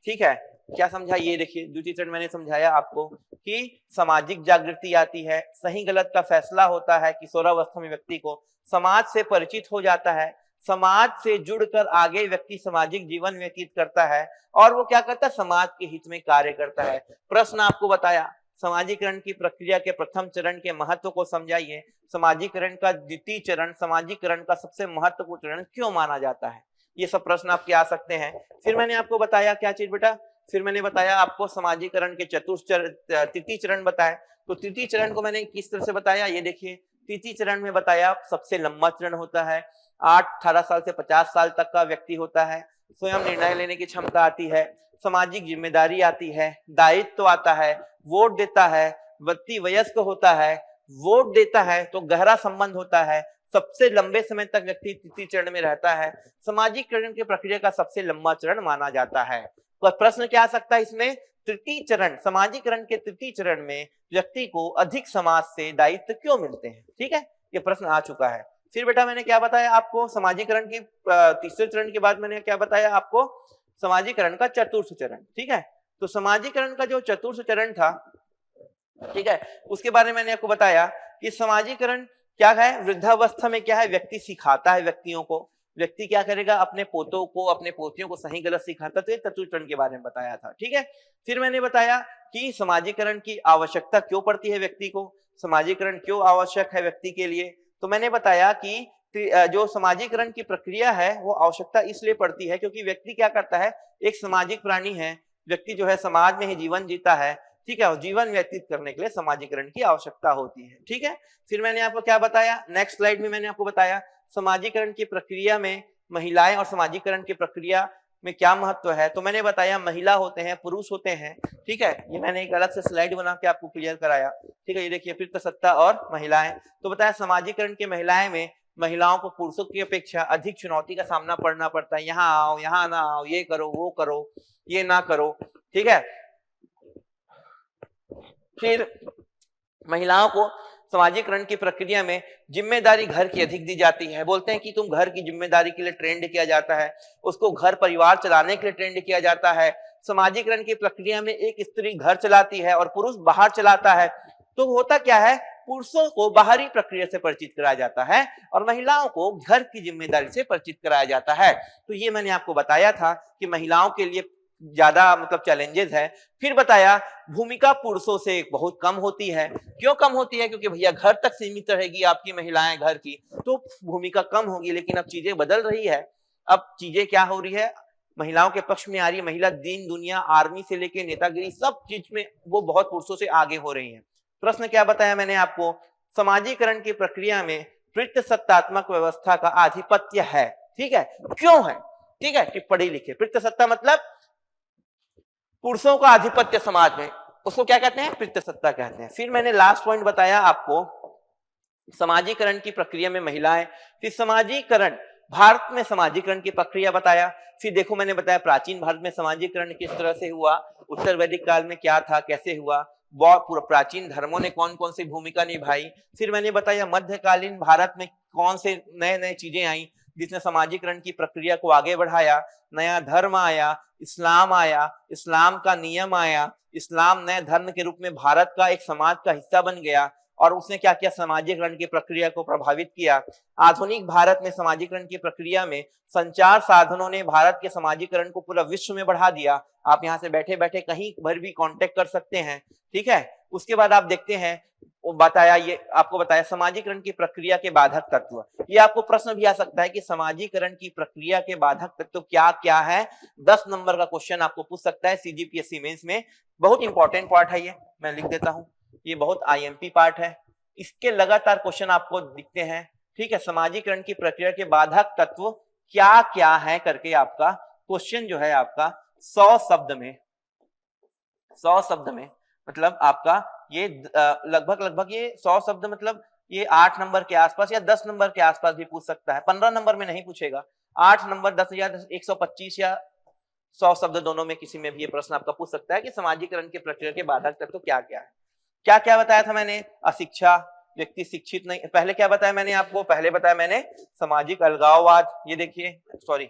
ठीक है, क्या समझा, ये देखिए द्वितीय चरण मैंने समझाया आपको कि सामाजिक जागृति आती है, सही गलत का फैसला होता है, किशोरावस्था में व्यक्ति को समाज से परिचित हो जाता है, समाज से जुड़कर आगे व्यक्ति सामाजिक जीवन व्यतीत करता है और वो क्या करता है, समाज के हित में कार्य करता है। प्रश्न आपको बताया, समाजीकरण की प्रक्रिया के प्रथम चरण के महत्व को समझाइए, समाजीकरण का द्वितीय चरण समाजीकरण का सबसे महत्वपूर्ण चरण क्यों माना जाता है, ये सब प्रश्न आपके आ सकते हैं। फिर मैंने आपको बताया क्या चीज बेटा, फिर मैंने बताया आपको समाजीकरण के तृतीय चरण बताया। तो तृतीय चरण को मैंने किस तरह से बताया, ये देखिए तृतीय चरण में बताया सबसे लंबा चरण होता है, 18 साल से 50 साल तक का व्यक्ति होता है, स्वयं निर्णय लेने की क्षमता आती है, सामाजिक जिम्मेदारी आती है, दायित्व आता है, वोट देता है, व्यक्ति वयस्क होता है, वोट देता है तो गहरा संबंध होता है, सबसे लंबे समय तक व्यक्ति तृतीय चरण में रहता है, समाजीकरण की प्रक्रिया का सबसे लंबा चरण माना जाता है। तो प्रश्न क्या आ सकता है इसमें, तृतीय चरण समाजीकरण के तृतीय चरण में व्यक्ति को अधिक समाज से दायित्व क्यों मिलते हैं, ठीक है, ये प्रश्न आ चुका है। फिर बेटा मैंने क्या बताया आपको, समाजीकरण की तीसरे चरण के बाद मैंने क्या बताया आपको, समाजीकरण का चतुर्थ चरण, ठीक है। तो समाजीकरण का जो चतुर्थ चरण था, ठीक है, उसके बारे में मैंने आपको बताया कि समाजीकरण क्या है, वृद्धावस्था में क्या है, व्यक्ति सिखाता है व्यक्तियों को, व्यक्ति क्या करेगा, अपने पोतों को अपने पोतियों को सही गलत सिखाता, तो ये चतुर्थ चरण के बारे में बताया था, ठीक है। फिर मैंने बताया कि समाजीकरण की आवश्यकता क्यों पड़ती है व्यक्ति को, समाजीकरण क्यों आवश्यक है व्यक्ति के लिए, तो मैंने बताया कि जो समाजीकरण की प्रक्रिया है वो आवश्यकता इसलिए पड़ती है क्योंकि व्यक्ति क्या करता है, एक सामाजिक प्राणी है, व्यक्ति जो है समाज में ही जीवन जीता है, ठीक है, और जीवन व्यतीत करने के लिए समाजीकरण की आवश्यकता होती है, ठीक है। फिर मैंने आपको क्या बताया, नेक्स्ट स्लाइड में मैंने आपको बताया समाजीकरण की प्रक्रिया में महिलाएं और समाजीकरण की प्रक्रिया में क्या महत्व है, तो मैंने बताया महिला होते हैं, पुरुष होते हैं, ठीक है, ये मैंने एक अलग से स्लाइड बना के आपको क्लियर कराया, ठीक है, ये देखिए पितृसत्ता और महिलाएं। तो बताया समाजीकरण की महिलाएं में महिलाओं को पुरुषों की अपेक्षा अधिक चुनौती का सामना करना पड़ता है, यहाँ आओ यहाँ ना आओ, ये करो वो करो ये ना करो, ठीक है। फिर महिलाओं को समाजीकरण की प्रक्रिया में जिम्मेदारी घर की अधिक दी जाती है, बोलते हैं कि तुम घर की जिम्मेदारी के लिए ट्रेंड किया जाता है, उसको घर परिवार चलाने के लिए ट्रेंड किया जाता है। समाजीकरण की प्रक्रिया में एक स्त्री घर चलाती है और पुरुष बाहर चलाता है, तो होता क्या है, पुरुषों को बाहरी प्रक्रिया से परिचित कराया जाता है और महिलाओं को घर की जिम्मेदारी से परिचित कराया जाता है। तो ये मैंने आपको बताया था कि महिलाओं के लिए ज्यादा मतलब चैलेंजेस है। फिर बताया भूमिका पुरुषों से बहुत कम होती है, क्यों कम होती है, क्योंकि भैया घर तक सीमित रहेगी आपकी महिलाएं घर की, तो भूमिका कम होगी। लेकिन अब चीजें बदल रही है, अब चीजें क्या हो रही है, महिलाओं के पक्ष में आ रही है, महिला दीन दुनिया आर्मी से लेके नेतागिरी सब चीज में वो बहुत पुरुषों से आगे हो रही है। प्रश्न क्या बताया मैंने आपको, समाजीकरण की प्रक्रिया में पितृसत्तात्मक व्यवस्था का आधिपत्य है, ठीक है, क्यों है, ठीक है, टिप्पणी लिखिए। पितृसत्ता मतलब पुरुषों का आधिपत्य समाज में, उसको क्या कहते हैं, पितृसत्ता कहते हैं। फिर मैंने लास्ट पॉइंट बताया आपको समाजीकरण की प्रक्रिया में महिलाएं, फिर समाजीकरण भारत में समाजीकरण की प्रक्रिया बताया। फिर देखो मैंने बताया प्राचीन भारत में समाजीकरण किस तरह से हुआ, उत्तर वैदिक काल में क्या था, कैसे हुआ, प्राचीन धर्मों ने कौन कौन सी भूमिका निभाई। फिर मैंने बताया मध्यकालीन भारत में कौन से नए नए चीजें आई जिसने समाजीकरण की प्रक्रिया को आगे बढ़ाया, नया धर्म आया, इस्लाम आया, इस्लाम का नियम आया, इस्लाम नए धर्म के रूप में भारत का एक समाज का हिस्सा बन गया और उसने क्या किया, समाजीकरण की प्रक्रिया को प्रभावित किया। आधुनिक भारत में समाजीकरण की प्रक्रिया में संचार साधनों ने भारत के समाजीकरण को पूरा विश्व में बढ़ा दिया। आप यहाँ से बैठे बैठे कहीं भर भी कांटेक्ट कर सकते हैं, ठीक है। उसके बाद आप देखते हैं वो बताया, ये आपको बताया समाजीकरण की प्रक्रिया के बाधक तत्व। ये आपको प्रश्न भी आ सकता है कि समाजीकरण की प्रक्रिया के बाधक तत्व क्या क्या है, 10 नंबर का क्वेश्चन आपको पूछ सकता है सीजीपीएससी मेंस में। बहुत इंपॉर्टेंट पार्ट है ये, मैं लिख देता हूं, ये बहुत आईएमपी पार्ट है, इसके लगातार क्वेश्चन आपको दिखते हैं, ठीक है। समाजीकरण की प्रक्रिया के बाधक तत्व क्या क्या है करके आपका क्वेश्चन जो है आपका 100 शब्द में मतलब आपका ये लगभग ये 100 शब्द मतलब ये 8 नंबर के आसपास या 10 नंबर के आसपास भी पूछ सकता है, 15 नंबर में नहीं पूछेगा, 8 नंबर 10,125 या 100 शब्द दोनों में किसी में भी ये प्रश्न आपका पूछ सकता है कि समाजीकरण की प्रक्रिया के बाधक तत्व क्या क्या है। क्या क्या बताया था मैंने, अशिक्षा, व्यक्ति शिक्षित नहीं, पहले क्या बताया मैंने आपको, पहले बताया मैंने सामाजिक अलगाववाद, ये देखिए सॉरी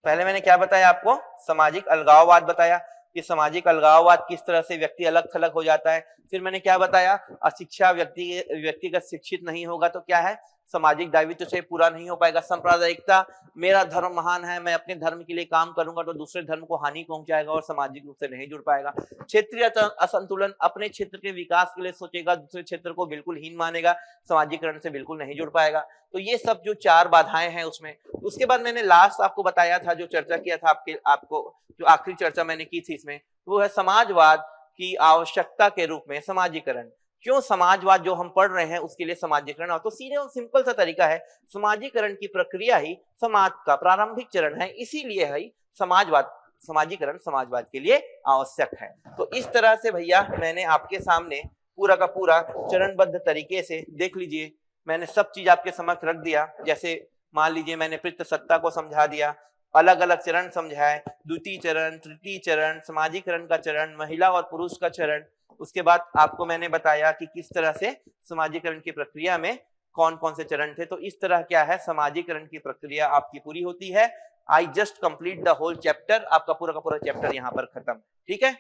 पहले मैंने क्या बताया आपको, सामाजिक अलगाववाद बताया कि सामाजिक अलगाववाद किस तरह से व्यक्ति अलग थलग हो जाता है। फिर मैंने क्या बताया, अशिक्षा व्यक्तिगत शिक्षित नहीं होगा तो क्या है, सामाजिक दायित्व से पूरा नहीं हो पाएगा। सांप्रदायिकता, मेरा धर्म महान है, मैं अपने धर्म के लिए काम करूंगा तो दूसरे धर्म को हानि पहुंचाएगा और सामाजिक रूप से नहीं जुड़ पाएगा। क्षेत्रीय असंतुलन, अपने क्षेत्र के विकास के लिए सोचेगा, दूसरे क्षेत्र को बिल्कुल हीन मानेगा, सामाजिकरण से बिल्कुल नहीं जुड़ पाएगा। तो ये सब जो 4 बाधाएं हैं उसमें। उसके बाद मैंने लास्ट आपको बताया था, जो चर्चा किया था आपको जो आखिरी चर्चा मैंने की थी इसमें, वो है समाजवाद की आवश्यकता के रूप में समाजीकरण। क्यों समाजवाद जो हम पढ़ रहे हैं उसके लिए समाजीकरण, और तो सीधे और सिंपल सा तरीका है, समाजीकरण की प्रक्रिया ही समाज का प्रारंभिक चरण है, इसीलिए है समाजीकरण समाजवाद के लिए आवश्यक है। तो इस तरह से भैया मैंने आपके सामने पूरा का पूरा चरणबद्ध तरीके से, देख लीजिए मैंने सब चीज आपके समक्ष रख दिया। जैसे मान लीजिए मैंने पितृसत्ता को समझा दिया, अलग अलग चरण समझाए, द्वितीय चरण, तृतीय चरण, समाजीकरण का चरण, महिला और पुरुष का चरण। उसके बाद आपको मैंने बताया कि किस तरह से समाजीकरण की प्रक्रिया में कौन कौन से चरण थे। तो इस तरह क्या है, समाजीकरण की प्रक्रिया आपकी पूरी होती है। I just complete the whole chapter, आपका पूरा का पूरा चैप्टर यहाँ पर खत्म। ठीक है,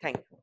थैंक यू।